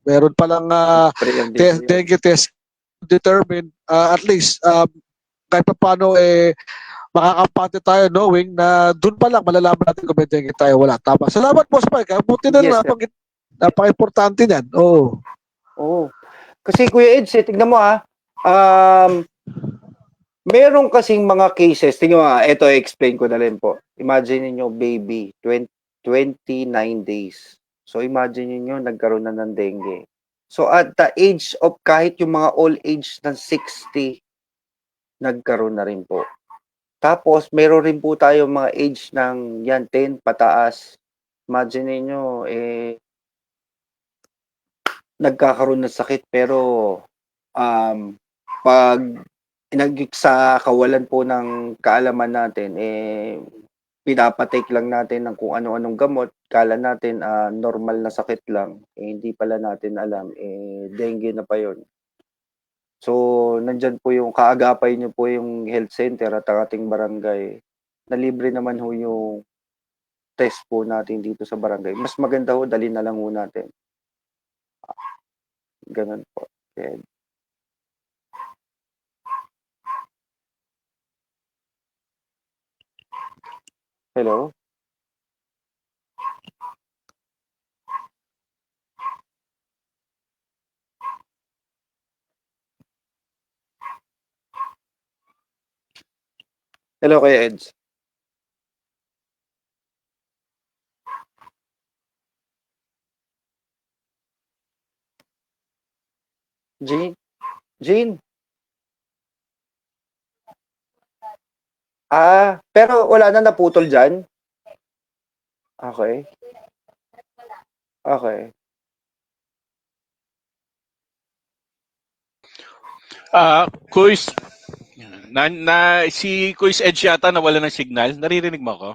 A: meron palang dengue test determine at least kahit pa paano makakampante tayo knowing na doon pa lang malalaman natin kung may dengue tayo wala. Tama. Salamat Boss Mike. Buti na napaka-importante niyan.
C: Kasi Kuya Eds, tignan mo meron kasing mga cases, tingnan mo ito explain ko na rin po. Imagine niyo baby, 29 days. So imagine niyo nagkaroon na ng dengue. So at the age of kahit yung mga old age ng 60, nagkaroon na rin po. Tapos meron rin po tayo mga age ng 10 pataas. Imagine niyo nagkakaroon ng sakit pero pag sa kawalan po ng kaalaman natin pinapatake lang natin ng kung ano-anong gamot kala natin normal na sakit lang, hindi pala natin alam, dengue na pa yon. So, nandyan po yung kaagapay niyo po yung health center at ang ating barangay. Na libre naman ho yung test po natin dito sa barangay. Mas maganda ho, dali na lang ho natin. Ganun po. Okay. Hello? Hello, Kuya Eds. Jean? Jean? Pero wala na naputol dyan? Okay. Okay.
D: Kuis, si Kuis Edge yata nawala ng signal. Naririnig mo ako?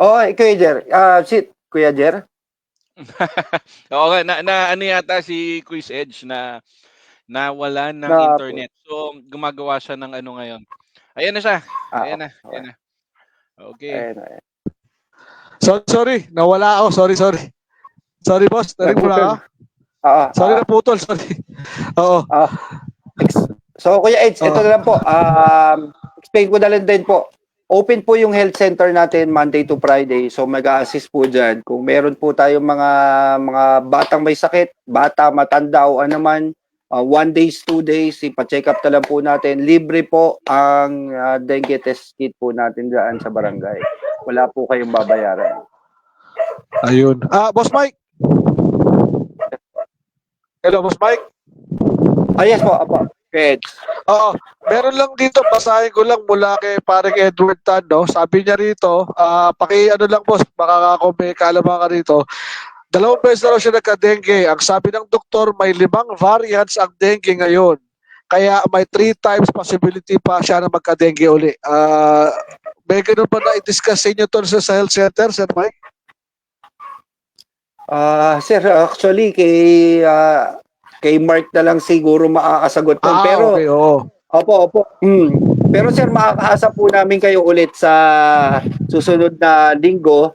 C: Oh, Kuya Jer. Kuya Jer?
D: Oo nga, ano yata si Kuis Edge na nawala ng
C: Na,
D: internet. So, gumagawa siya ng ano ngayon. Ayan na siya. Ayan na.
C: okay.
D: Ayan na. Okay.
C: Ayun.
A: Sorry, nawala ako. Sorry. Sorry, boss. Narinig mo na ako? Sorry, naputol. Sorry. Oo.
C: So, Kuya Eds, ito na lang po. Explain ko na lang din po. Open po yung health center natin Monday to Friday. So, mag-a-assist po dyan. Kung meron po tayong mga batang may sakit, bata, matanda o anuman, 1 days, 2 days, ipa-check up na lang po natin. Libre po ang dengue test kit po natin dyan sa barangay. Wala po kayong babayaran.
A: Ayun. Boss Mike. Hello, Boss Mike.
C: Yes po, apo. Good.
A: Oo. Meron lang dito, basahin ko lang mula kay parang Edward Tan, no? Sabi niya rito, ano lang boss, baka kung may kaalaman ka rito, 2 beses na raw siya nagka-dengue. Ang sabi ng doktor, may 5 variants ang dengue ngayon. Kaya may 3 times possibility pa siya na magka-dengue uli. May ganun ba na i-discuss sa inyo to sa health center, Sir Mike?
C: Sir, actually kay Mark na lang siguro makakasagot nun. Pero
A: Okay, oo.
C: opo. Pero sir, makakaasa po namin kayo ulit sa susunod na linggo.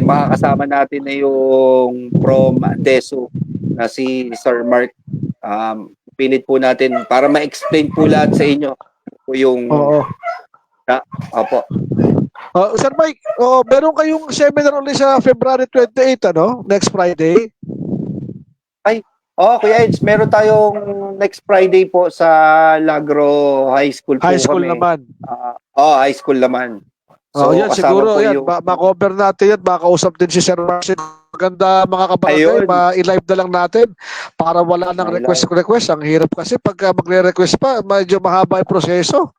C: Makakasama natin na yung from DESU na si Sir Mark. Pilit po natin para ma-explain po lahat sa inyo po yung
A: Oo.
C: opo.
A: Sir Mike, meron kayong seminar ulit sa February 28, ano? Next Friday.
C: Kuya Eds, meron tayong next Friday po sa Lagro High School po
A: High school
C: kami.
A: naman.
C: High school naman. So,
A: yan, siguro,
C: po
A: yan,
C: yung...
A: ma-cover natin yan, makausap din si Sir Marcin. Maganda mga kabarangay,
C: Ayun.
A: ma-i-live na lang natin para wala nang request. Ang hirap kasi pag magre-request pa, medyo mahaba yung proseso.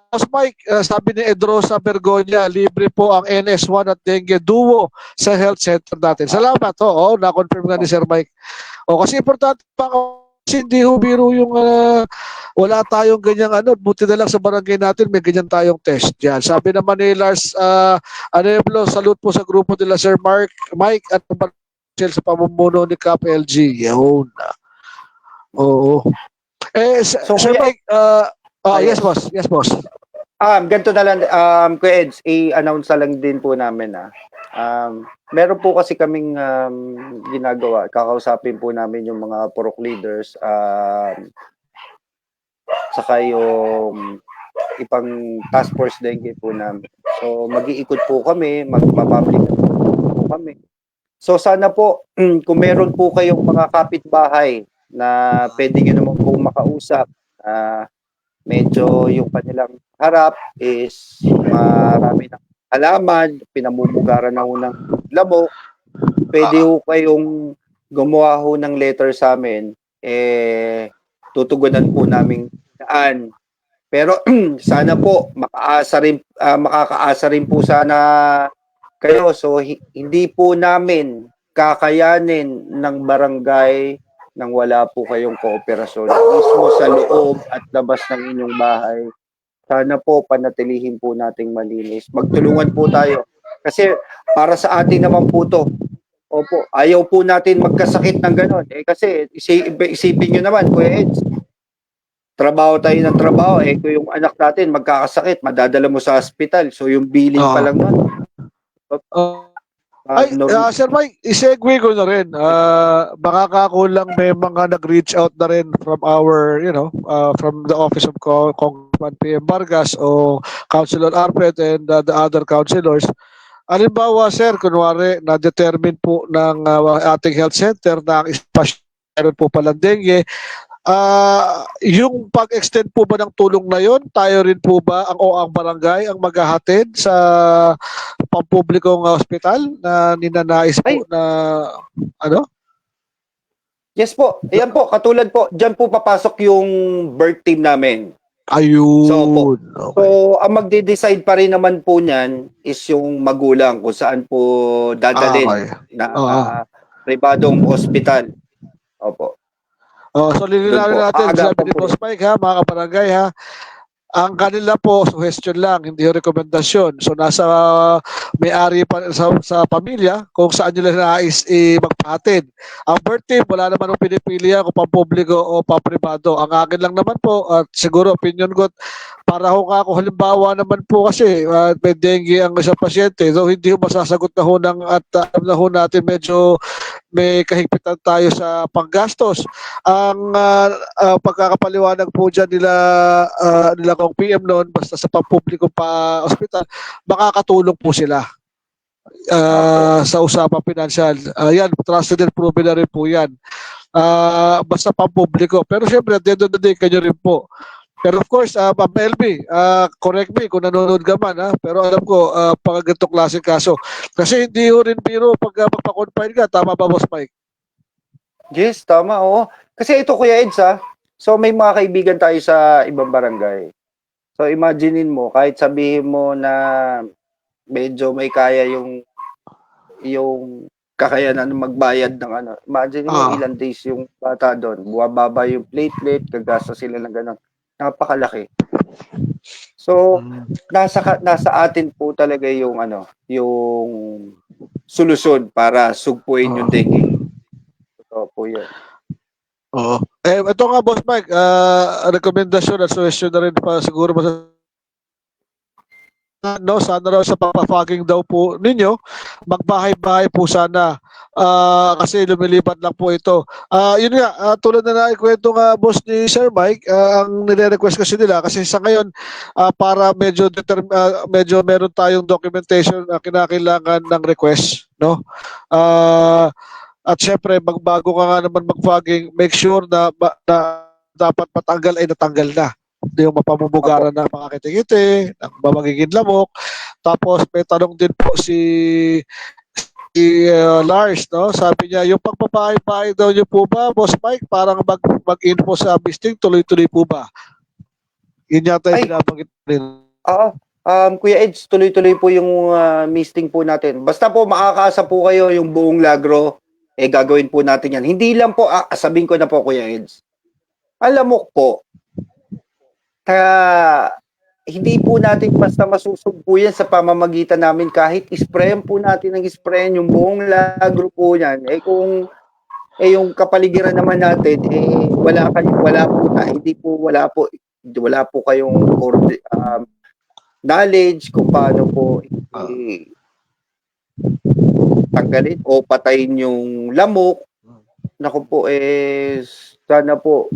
A: Boss Mike, sabi ni Edrosa Bergonia, libre po ang NS1 at dengue duo sa health center natin. Salamat. Na-confirm nga ni Sir Mike. Kasi importante pa kasi hindi ho biro yung wala tayong ganyang buti na lang sa barangay natin may ganyan tayong test diyan. Sabi naman ni Lars Aneblo, salute po sa grupo nila Sir Mike at sa pamumuno ni Cap LG. Yun. Oo. Sir Mike, yes boss.
C: Ganito na lang, Kuya Eds, i-announce na lang din po namin meron po kasi kaming ginagawa. Kakausapin po namin yung mga purok leaders, saka yung ipang task force dengue po namin. So, mag-iikot po kami, magpa-public po kami. So, sana po, kung meron po kayong mga kapitbahay na pwede nyo naman po makausap, medyo yung kanilang harap is marami ng halaman, pinamumugaran na ho ng lamok, pwede ho kayong gumawa ho ng letter sa amin, tutugunan po namin daan. Pero sana po makakaasa rin po sana kayo. So hindi po namin kakayanin ng barangay nang wala po kayong kooperasyon mismo sa loob at labas ng inyong bahay. sana po panatilihin po nating malinis. Magtulungan po tayo. Kasi para sa atin naman po to. Opo, ayaw po natin magkasakit ng ganon. Kasi isipin nyo naman, Kuya Eds, trabaho tayo ng trabaho, kung yung anak natin magkakasakit, madadala mo sa hospital. So yung billing pa lang nun.
A: Sir Mike, isegue ko na rin. Baka kakulang may mga nag-reach out na rin from our, from the office of Congressman PM Vargas o Councilor Arpet and the other councilors. Halimbawa, sir, kunwari, na-determine po ng ating health center na ang espasyo meron po palang dengue. Yung pag-extend po ba ng tulong na yon, tayo rin po ba ang barangay ang maghahatid sa pampublikong hospital na ninanais po na ano?
C: Yes po. Ayan po, katulad po, diyan po papasok yung birth team namin.
A: Ayun.
C: So,
A: okay.
C: Ang magde-decide pa rin naman po niyan is yung magulang kung saan po dadalhin na pribadong ospital. Opo.
A: So lilinawin natin, sabi ni Boss Mike ha, mga kabarangay ha, ang kanila po, suggestion lang, hindi yung rekomendasyon. So nasa may-ari pa sa pamilya kung saan nila nais magpahatid. Ang birth team, wala naman ang pinipili kung pampubliko o papribado. Ang akin lang naman po, at siguro opinion ko, para ho ako halimbawa naman po kasi may dengue ang isang pasyente. So hindi ho masasagot na ho at alam na ho natin medyo may kahigpitan tayo sa panggastos. Ang pagkakapaliwanag po dyan nila kong PM noon, basta sa pampubliko pa ospital, makakatulong po sila sa usapang pinansyal. Yan, trusted and proven na rin po yan. Basta pampubliko. Pero syempre, at the end of the day, kanyo rin po. Pero of course, Ma'am LB, correct me kung nanonood ka man, pero alam ko, pag ganitong klaseng kaso. Kasi hindi ho rin biro pag magpa-confine ka. Tama ba, Boss Mike?
C: Yes, tama, oo. Kasi ito, Kuya Eds, so may mga kaibigan tayo sa ibang barangay. So imaginein mo, kahit sabihin mo na medyo may kaya yung kakayanan magbayad ng ano. Imagine mo ilang days yung bata doon. Buwababa yung platelet, gagasa sila ng gano'n. Napakalaki. So, nasa atin po talaga yung yung solusyon para sugpuin yung dengue. Ito po yun.
A: Oo. Ito nga, Boss Mike, rekomendasyon at suggestion na rin pa siguro sana raw sa papafogging daw po ninyo, magbahay-bahay po sana kasi lumilipat lang po ito. Yun nga, tulad na naikwento nga boss ni Sir Mike, ang nire-request kasi nila kasi sa ngayon para medyo meron tayong documentation na kinakailangan ng request, no? At syempre, magbago ka nga naman mag-fogging, make sure na dapat matanggal ay natanggal na. Yung mapamumugaran ng mga kitikiti, ng magiging lamok. Tapos may tanong din po si Lars, no? Sabi niya, yung pagpapahay-pahay daw niyo po ba, Boss Mike, parang mag-info sa bisting, tuloy-tuloy po ba? Yun yata yung pinabanggit rin.
C: Kuya Eds, tuloy-tuloy po yung misting po natin. Basta po makakaasa po kayo yung buong Lagro, gagawin po natin yan. Hindi lang po, sabihin ko na po, Kuya Eds. Alam mo po, hindi po natin basta masusugpo yan sa pamamagitan namin kahit isprayan po natin ng isprayan yung buong Lagro po yan. Kung yung kapaligiran naman natin, wala po kayong knowledge kung paano po tanggalin o patayin yung lamok. Naku po, sana po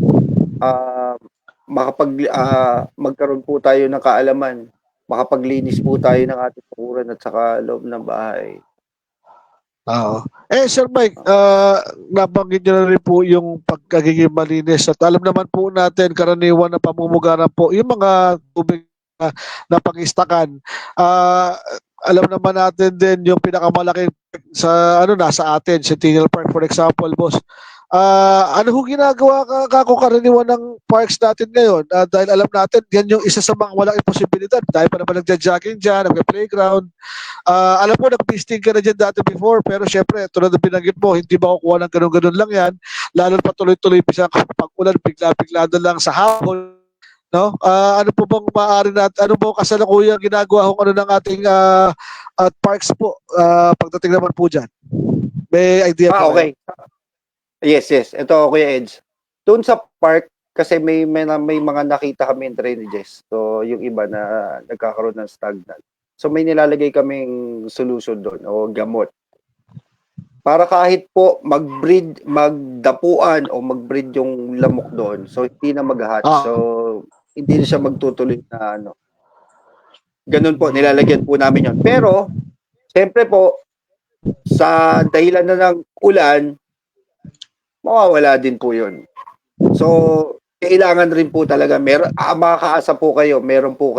C: magkaroon po tayo ng kaalaman, makapaglinis po tayo ng ating pakuran at saka loob ng bahay.
A: Oo. Sir Mike, nabanggit niyo na rin po yung pagkagiging malinis at alam naman po natin karaniwan na pamumugaran po yung mga tubig na pangistakan. Alam naman natin din yung pinakamalaki sa nasa atin, Centennial Park for example, boss. Ano kung ginagawa kung karaniwan ng parks natin ngayon? Dahil alam natin, yan yung isa sa mga walang imposibilidad. Dahil pa naman nagja-jogging dyan, nag-playground. Alam mo, nag-pisting ka na dyan dati before, pero syempre, tulad na binanggit mo, hindi makukuha ng ganun-ganun lang yan. Lalo pa tuloy-tuloy pisang pag-ulan, bigla-bigla na lang sa hapon. no? Ano po bang maaari ano po kasalukuyang ginagawa ho ano ng ating at parks po pagdating naman po diyan? May idea po kayo?
C: Okay. Yes. Ito, Kuya Eds. Doon sa park, kasi may mga nakita kami drainages. So, yung iba na nagkakaroon ng stagnant. So, may nilalagay kaming solution doon o gamot. Para kahit po magdapuan o mag-breed yung lamok doon. So, hindi na mag-hatch.
A: Ah.
C: So, hindi na siya magtutuloy na ano. Ganun po, nilalagyan po namin yon. Pero, siyempre po, sa dahilan na ng ulan, mawawala din po yun. So, kailangan rin po talaga, makakaasa po kayo, meron po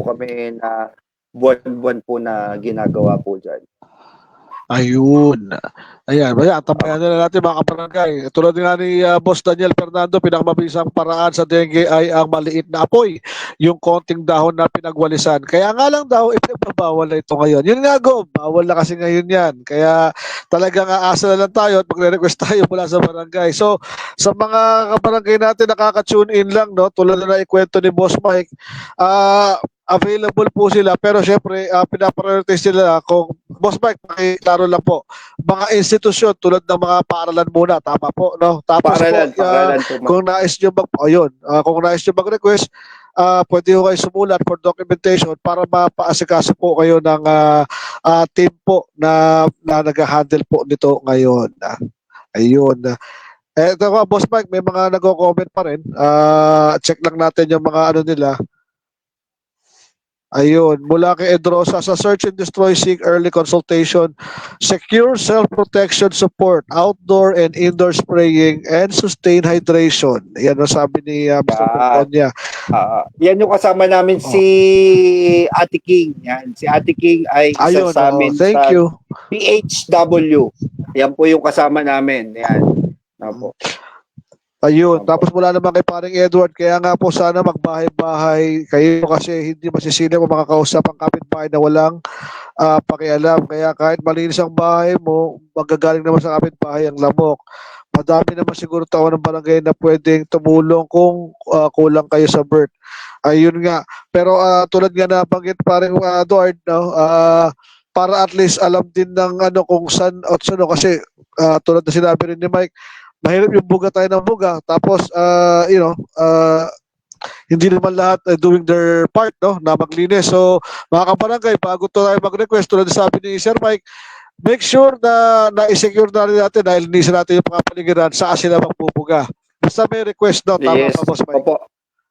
C: kami na buwan-buwan po na ginagawa po dyan.
A: Ayun. Ayan, tabayan na natin mga kabarangay. Tulad nga ni Boss Daniel Fernando, pinakamabisang paraan sa dengue ay ang maliit na apoy, yung konting dahon na pinagwalisan. Kaya nga lang daw, ipinagbabawal na ito ngayon. Yun nga go, bawal na kasi ngayon yan. Kaya talagang aasa na lang tayo at magre-request tayo mula sa barangay. So, sa mga kabarangay natin nakaka-tune in lang, no, tulad na ikwento ni Boss Mike, available po sila pero syempre pinaprioritize sila kung Boss Mike pakiklaro lang po mga institusyon tulad ng mga paaralan muna tama po no tapos
C: Paaralan
A: po
C: po.
A: kung nais niyo kung nais niyo mag-request pwede ho kayo sumulat for documentation para mapaasikaso po kayo ng team po na nag-handle po nito ngayon ayun eto ko Boss Mike may mga nagko-comment pa rin check lang natin yung mga ano nila. Ayun, mula kay Edrosa sa Search and Destroy, seek early consultation, secure self-protection support, outdoor and indoor spraying, and sustain hydration. Yan ang sabi ni Mr. Pomponia.
C: Yan yung kasama namin si Ate King. Yan. Si Ate King ay isa
A: Ayun,
C: sa amin
A: thank
C: sa
A: you.
C: PHW. Yan po yung kasama namin. Yan. Opo.
A: Ayun, tapos mula naman kay paring Edward, kaya nga po sana magbahay-bahay kayo kasi hindi masisina kung makakausap ang kapitbahay na walang pakialam. Kaya kahit malinis ang bahay mo, magagaling naman sa kapitbahay ang lamok. Madami naman siguro tao ng barangay na pwedeng tumulong kung kulang kayo sa birth. Ayun nga. Pero tulad nga na banggit paring Edward, no, para at least alam din ng ano kung saan at saan kasi tulad na sinabi rin ni Mike, mahirap yung buga tayo ng buga tapos hindi naman lahat doing their part no na maglinis. So mga kabarangay, bago tayo mag-request tulad sabi ni Sir Mike, make sure na na-secure na rin natin na ilinisan natin yung mga paligiran saan sila magbubuga. Basta may request daw, tama
C: Yes.
A: ba Boss Mike?
C: Opo.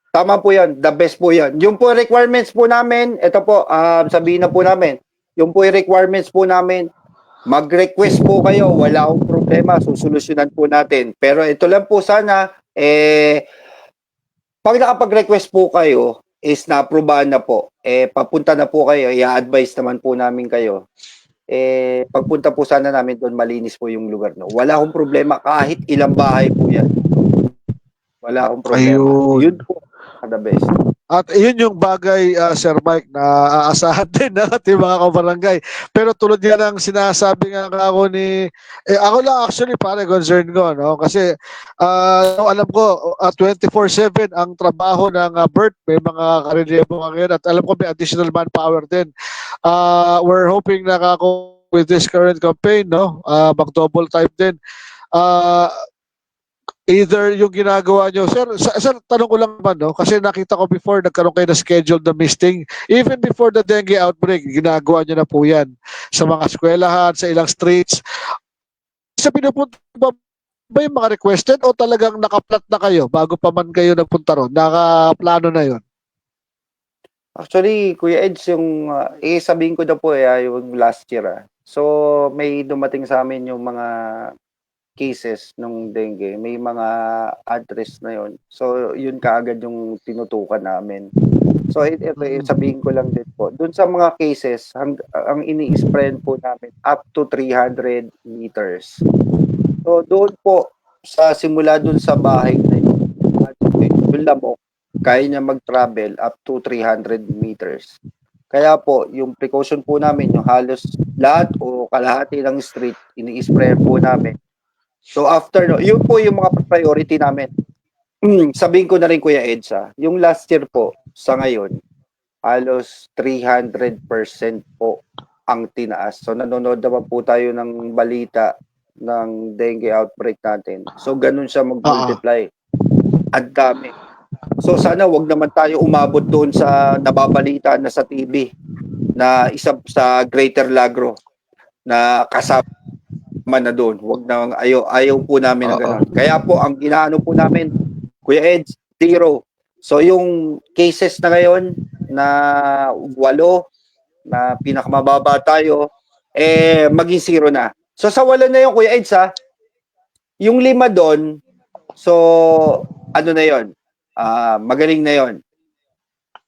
C: Tama po yan. The best po yan. Yung po requirements po namin, ito po, sabihin na po namin, yung po requirements po namin, mag-request po kayo, wala akong problema, susolusyonan po natin. Pero ito lang po sana, pag nakapag-request po kayo, is na-aprobahan na po, papunta na po kayo, i-advise naman po namin kayo. Pagpunta po sana namin doon, malinis po yung lugar. No? Wala akong problema, kahit ilang bahay po yan. Wala akong problema.
A: Ayun.
C: Yun po, the best.
A: At yun yung bagay, Sir Mike, na aasahan din ng ating mga kabarangay. Pero tulad nga ng sinasabi nga ako ni, ako lang actually pare concern ko, no? Kasi alam ko, 24/7 ang trabaho ng BERT, may mga karelyebo ngayon at alam ko may additional manpower din. We're hoping na with this current campaign, no? Mag-double time din. Either yung ginagawa nyo, sir, tanong ko lang naman, no? Kasi nakita ko before, nagkaroon kayo na schedule na misting. Even before the dengue outbreak, ginagawa nyo na po yan sa mga eskwelahan, sa ilang streets. Sa pinupunta ba yung mga requested o talagang nakaplat na kayo bago pa man kayo nagpunta ron? Nakaplano na yon?
C: Actually, Kuya Eds, yung sabihin ko na po yung last year. So, may dumating sa amin yung mga cases ng dengue, may mga address na yon. So, yun kaagad yung tinutukan namin. So, ito, sabihin ko lang din po. Doon sa mga cases, ang ini-sprayan po namin up to 300 meters. So, doon po, simula doon sa bahay na yun, yung lamok, kaya niya mag-travel up to 300 meters. Kaya po, yung precaution po namin, yung halos lahat o kalahati ng street, ini-spray po namin. So after, yun po yung mga priority namin. sabihin ko na rin Kuya Edsa, yung last year po sa ngayon, halos 300% po ang tinaas. So nanonood naman po tayo ng balita ng dengue outbreak natin. So ganun siya mag-multiply. Ang dami. So sana wag naman tayo umabot doon sa nababalita na sa TV na isa sa Greater Lagro na kasama na doon. Wag na ayaw po namin ng ganun. Kaya po ang ginaano po namin, Kuya Ed, 0. So yung cases na ngayon na 8 na pinakamababa tayo, maging 0 na. So sa 8 na yun, Kuya Eds, yung 5 doon, so ano na yun? Magaling na yun.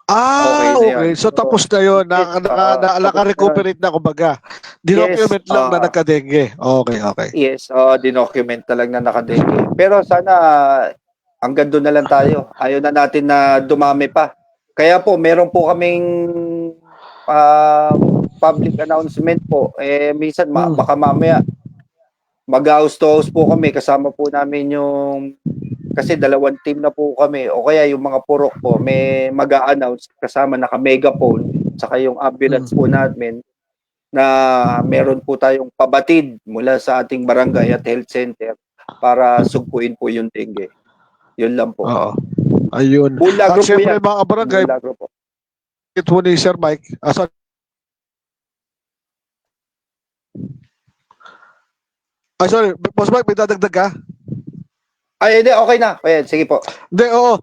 C: Okay na yun.
A: So tapos na yun, naka-recuperate na kumbaga. Dinocument lang na nagka-dengue. Okay.
C: Yes, dinocument na lang na naka-dengue. Pero sana hanggang doon na lang tayo. Ayaw na natin na dumami pa. Kaya po, meron po kaming public announcement po. Minsan, baka mamaya, mag-house to house po kami. Kasama po namin yung, kasi 2 team na po kami. O kaya yung mga purok po, may mag-a-announce kasama naka-megaphone. Saka yung ambulance po namin na meron po tayong pabatid mula sa ating barangay at health center para sugpuin po yung dengue. Yun lang po.
A: Oo. Ayun.
C: Bulagro
A: At
C: po
A: syempre
C: yan.
A: mga kabarangay,
C: Bulagro po.
A: ito ni Sir Mike. Sorry. Sorry, Boss Mike, may dadagdag ka?
C: Ay, hindi, okay na. Ayan, sige po.
A: Hindi, oo.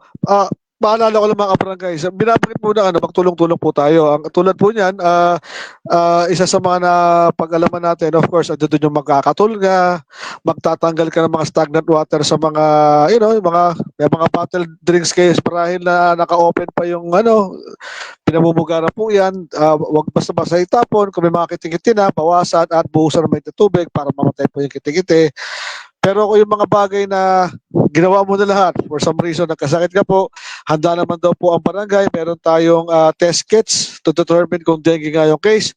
A: Paalala ko lang mga kabarangay, binabagit po na magtulong-tulong po tayo. Ang tulad po niyan, isa sa mga napag-alaman natin, of course, doon yung magkakatulga, magtatanggal ka ng mga stagnant water sa mga, may mga bottled drinks kayo, parahin na naka-open pa yung, pinamumugara po yan. Wag basta-basta itapon. Kung may mga kitikiti na, bawasan at buhusan ng may tubig para mamatay po yung kitikiti. Pero kung yung mga bagay na ginawa mo na lahat, for some reason nagkasakit ka po, handa naman daw po ang barangay, meron tayong test kits to determine kung dengue nga yung case.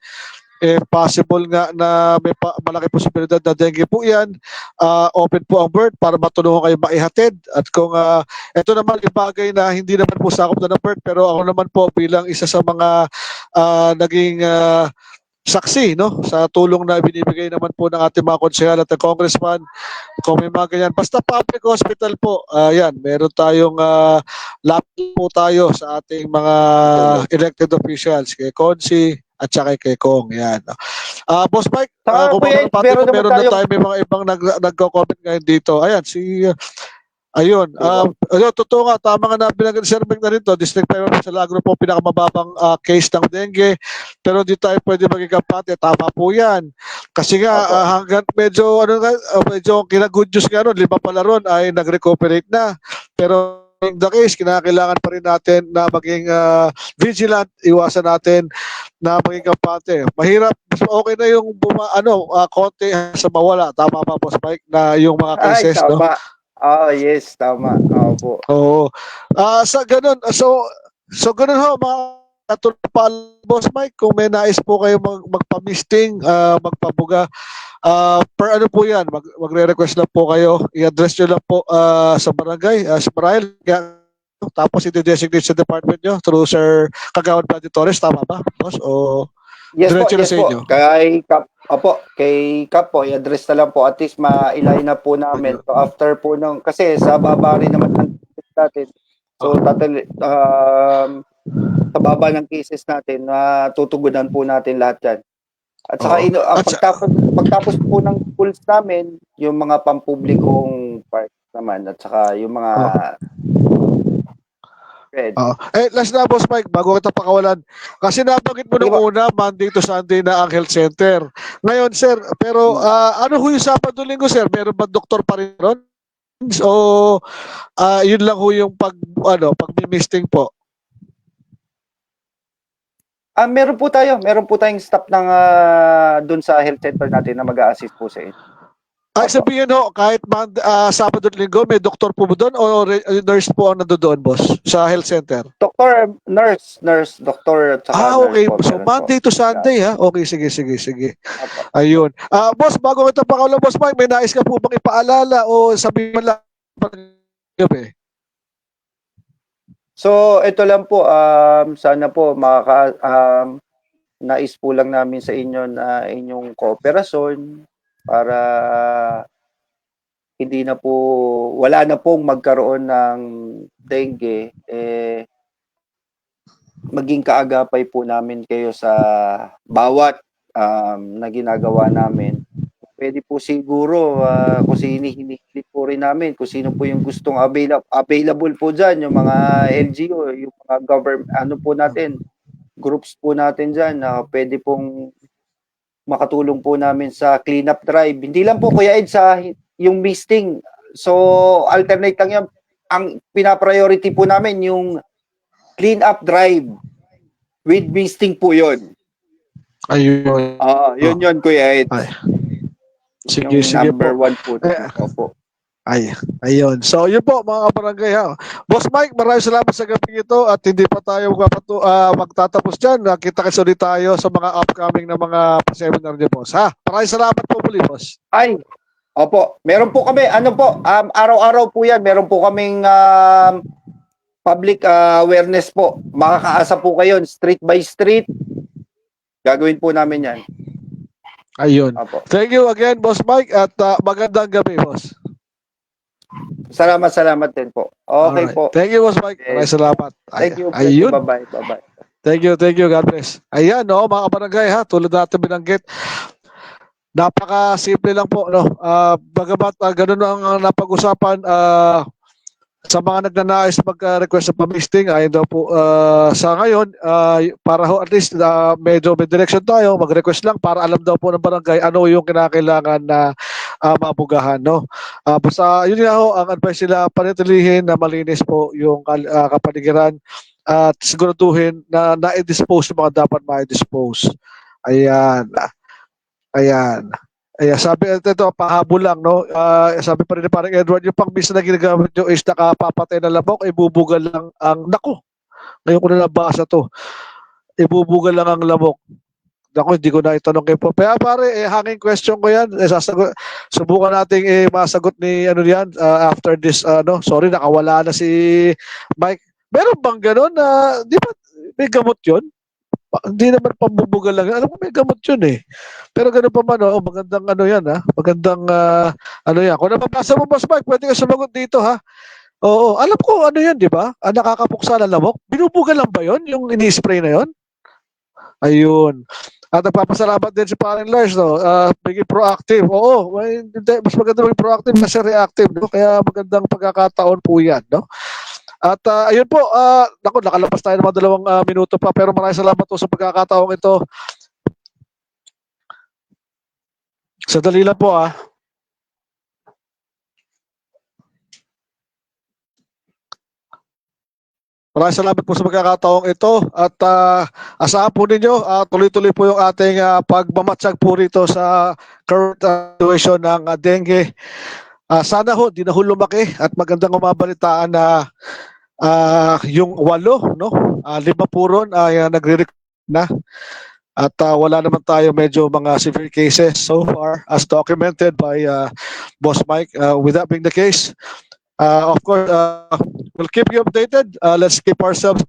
A: Possible nga na may malaki posibilidad na dengue po yan, open po ang bird para matulungan kayo maihatid. At kung ito naman yung bagay na hindi naman po sakop na ng bird, pero ako naman po bilang isa sa mga naging saksi sa tulong na binibigay naman po ng ating mga konsehal at congressman, kung may mga ganyan, basta public hospital po, yan, meron tayong laptop po tayo sa ating mga elected officials, kay Consi at saka kay Kong, yan. Boss Mike, kung meron na tayo, may mga ibang nagko-comment ngayon dito. Ayan, Ayun, totoo nga, tama nga na binanggit Sir Mike na rin to, District 5 sa Lagro po pinakamababang case ng dengue, pero di tayo pwede maging kampante, tama po yan. Kasi nga, hanggang medyo good news nga 5 pala ron ay nag-recuperate na, pero in the case, kinakailangan pa rin natin na maging vigilant, iwasan natin na maging kampante. Mahirap, okay na yung konti sa mawala, tama ba Boss Mike, na yung mga cases, no?
C: Yes, tama. Po.
A: Oo. Sa ganun, so ganun ho, mga katulad Boss Mike, kung may nais po kayo magpa-misting, magpabuga, per ano po yan, magre-request lang po kayo, i-address nyo lang po sa barangay, sa Marahil, tapos i-designate sa department nyo through Sir Kagawad Brady Torres, tama ba, boss? O
C: yes po,
A: diretso na sa inyo?
C: Kay Kap po, i-address na lang po, at least ma-ilay na po namin. So after po kasi sa baba rin naman ng cases natin, so sa baba ng cases natin, tutugunan po natin lahat yan. At saka pagtapos po ng schools namin, yung mga pampublikong park naman, at saka yung mga
A: last na Boss Mike, bago kita pakawalan. Kasi nabanggit mo nung una, Monday to Sunday na ang health center. Ngayon, sir, pero ano ho yung Sabado Linggo, sir? Meron ba doktor pa rin ron? O yun lang ho yung pag-misting po?
C: Meron po tayong staff ng doon sa health center natin na mag-a-assist po sa inyo.
A: Sabihin ho, kahit Sabado at Linggo, may doktor po doon o nurse po ang nandoon, boss, sa health center?
C: Doktor, nurse, doktor.
A: Okay. So Monday to Sunday, ha? Okay, sige. Ayun. Boss, bago kita pakawalan, Boss Mike, may nais ka po bang ipaalala o sabihin mo lang gabi?
C: So, ito lang po, sana po nais po lang namin sa inyo na inyong kooperasyon para hindi na po, wala na pong magkaroon ng dengue, maging kaagapay po namin kayo sa bawat na ginagawa namin. Pwede po siguro kung hinihiling po rin namin kung sino po yung gustong available po dyan, yung mga LGU, yung mga government, ano po natin, groups po natin dyan na pwede pong makatulong po namin sa cleanup drive. Hindi lang po Kuya Ed sa yung misting. So alternate lang yan. Ang pinapriority po namin yung cleanup drive with misting po yun.
A: Ayun.
C: Yun Kuya Ed.
A: Ay. Sige,
C: Yung
A: sige
C: number
A: po.
C: 1 po. Opo.
A: Ayun. So, yun po mga kabarangay ha. Boss Mike, maraming salamat sa gabi ito at hindi pa tayo magtatapos dyan. Kita-kits ulit tayo sa mga upcoming na mga seminar niyo, boss. Ha? Maraming salamat po muli, boss.
C: Opo. Meron po kami, araw-araw po yan. Meron po kaming public awareness po. Makakaasa po kayo street by street. Gagawin po namin yan.
A: Ayun.
C: Opo.
A: Thank you again, Boss Mike, at magandang gabi, boss.
C: Salamat din po. Okay
A: Alright.
C: po.
A: Thank you, Boss Mike. Maraming salamat.
C: Thank you.
A: Ayun.
C: Bye-bye.
A: Thank you. God bless. Ayan, no, mga kabarangay ha, tulad natin binanggit. Napaka-simple lang po, no. Bagamat ganun ang napag-usapan sa mga nagnanais mag-request sa pamisting, ayun daw po sa ngayon, para ho at least medyo may direction tayo, mag-request lang para alam daw po ng barangay ano yung kinakailangan na maabugahan, no? Basta yun nga ho, ang advice nila, panatilihin na malinis po yung kapaligiran at siguraduhin na na-dispose yung mga dapat ma-dispose. Ayan. Sabi ito, pahabol lang, no? Sabi pa rin ni parang Edward, yung pang-miss na ginagamit nyo is nakapapatay na lamok, ibubugal lang ang, naku, ngayon ko na nabasa to, ibubugal lang ang lamok. Naku, hindi ko na itanong kayo po. Kaya pare, hanging question ko yan, subukan nating masagot ni, yan, after this, sorry, nakawala na si Mike. Meron bang gano'n na, di ba, may gamot yun? Hindi naman pambubugal lang. Alam ko may gamot yun eh. Pero ganun pa man, magandang yan ha. Magandang yan. Kung napapasa mo, Boss Mike, pwede ka sumagot dito ha. Oo, alam ko yan, di ba? Nakakapuksa na lamok. Binubugal lang ba yun? Yung ini-spray na yun? Ayun. At nagpapasalamat din si Parang Lars, no? Biging proactive. Oo, mas maganda maging proactive kasi reactive, no? Kaya magandang pagkakataon po yan, no? At ayun po, nakalabas tayo ng mga 2 minuto pa, pero maraming salamat po sa pagkakataong ito. Sandali lang po Maraming salamat po sa pagkakataong ito at asahan po ninyo, tuloy-tuloy po yung ating pagmamatsyag po rito sa current situation ng dengue. Sana ho, di na ho lumaki at magandang umabalitaan na yung 8, no? 5 po ron ay nagre-recover na. At wala naman tayo medyo mga severe cases so far as documented by Boss Mike. With that being the case, of course, we'll keep you updated. Let's keep ourselves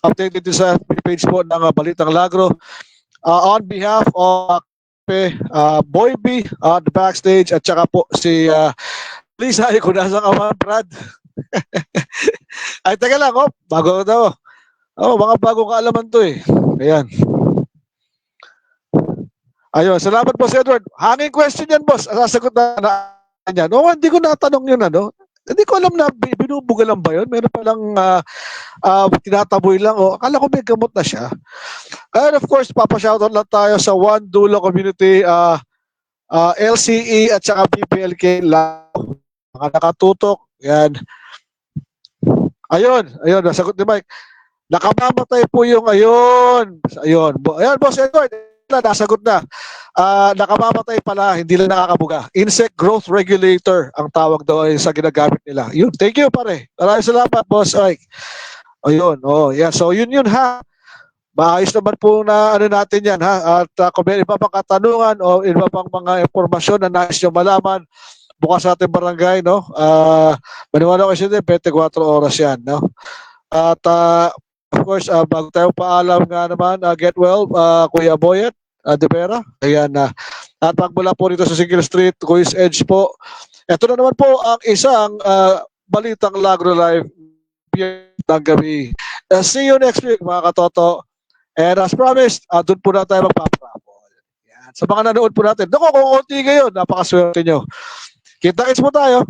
A: updated sa page po ng Balitang Lagro. On behalf of Boy B, the backstage, at saka po si please ay kung nasa ka man, Brad. Ay, teka lang, bago daw. Mga bagong kaalaman to eh. Ayan. Ayun, salamat po si Edward. Hanging question yan, boss. Sasagot na yan. Hindi ko natanong yun, Hindi ko alam na binubugalan ba yun? Meron palang tinataboy lang. Akala ko may gamot na siya. And of course, papashoutout lang tayo sa One Dulo Community, LCE at saka BPLK Lao. Mga nakatutok. Yan. Ayun, nasagot ni Mike. Nakamamatay po yung ayun, Boss Edward, nasagot na. Nakamamatay pala, hindi lang nakakabuga. Insect growth regulator ang tawag daw ay sa ginagamit nila. Yun, thank you pare. Maraming salamat, Boss Mike. Ayun, yeah. So yun ha. Maayos naman po na natin yan ha. At kung may iba pang katanungan o iba pang mga impormasyon na nais nyo malaman, bukas sa ating barangay, no? Maniwala ko siya din, 24 oras yan, no? At of course, bago tayo paalam nga naman, get well, Kuya Boyet De Vera. Ayan na. At pagmula po rito sa Single Street, Quiz Edge po. Ito na naman po ang isang balitang Lagro Live ng gabi. See you next week mga katoto. And as promised, doon po na tayo magpaparapol. Yan. Sa mga nanood po natin, naku, kung konti ngayon, napakaswerte nyo. Kita-kits po tayo.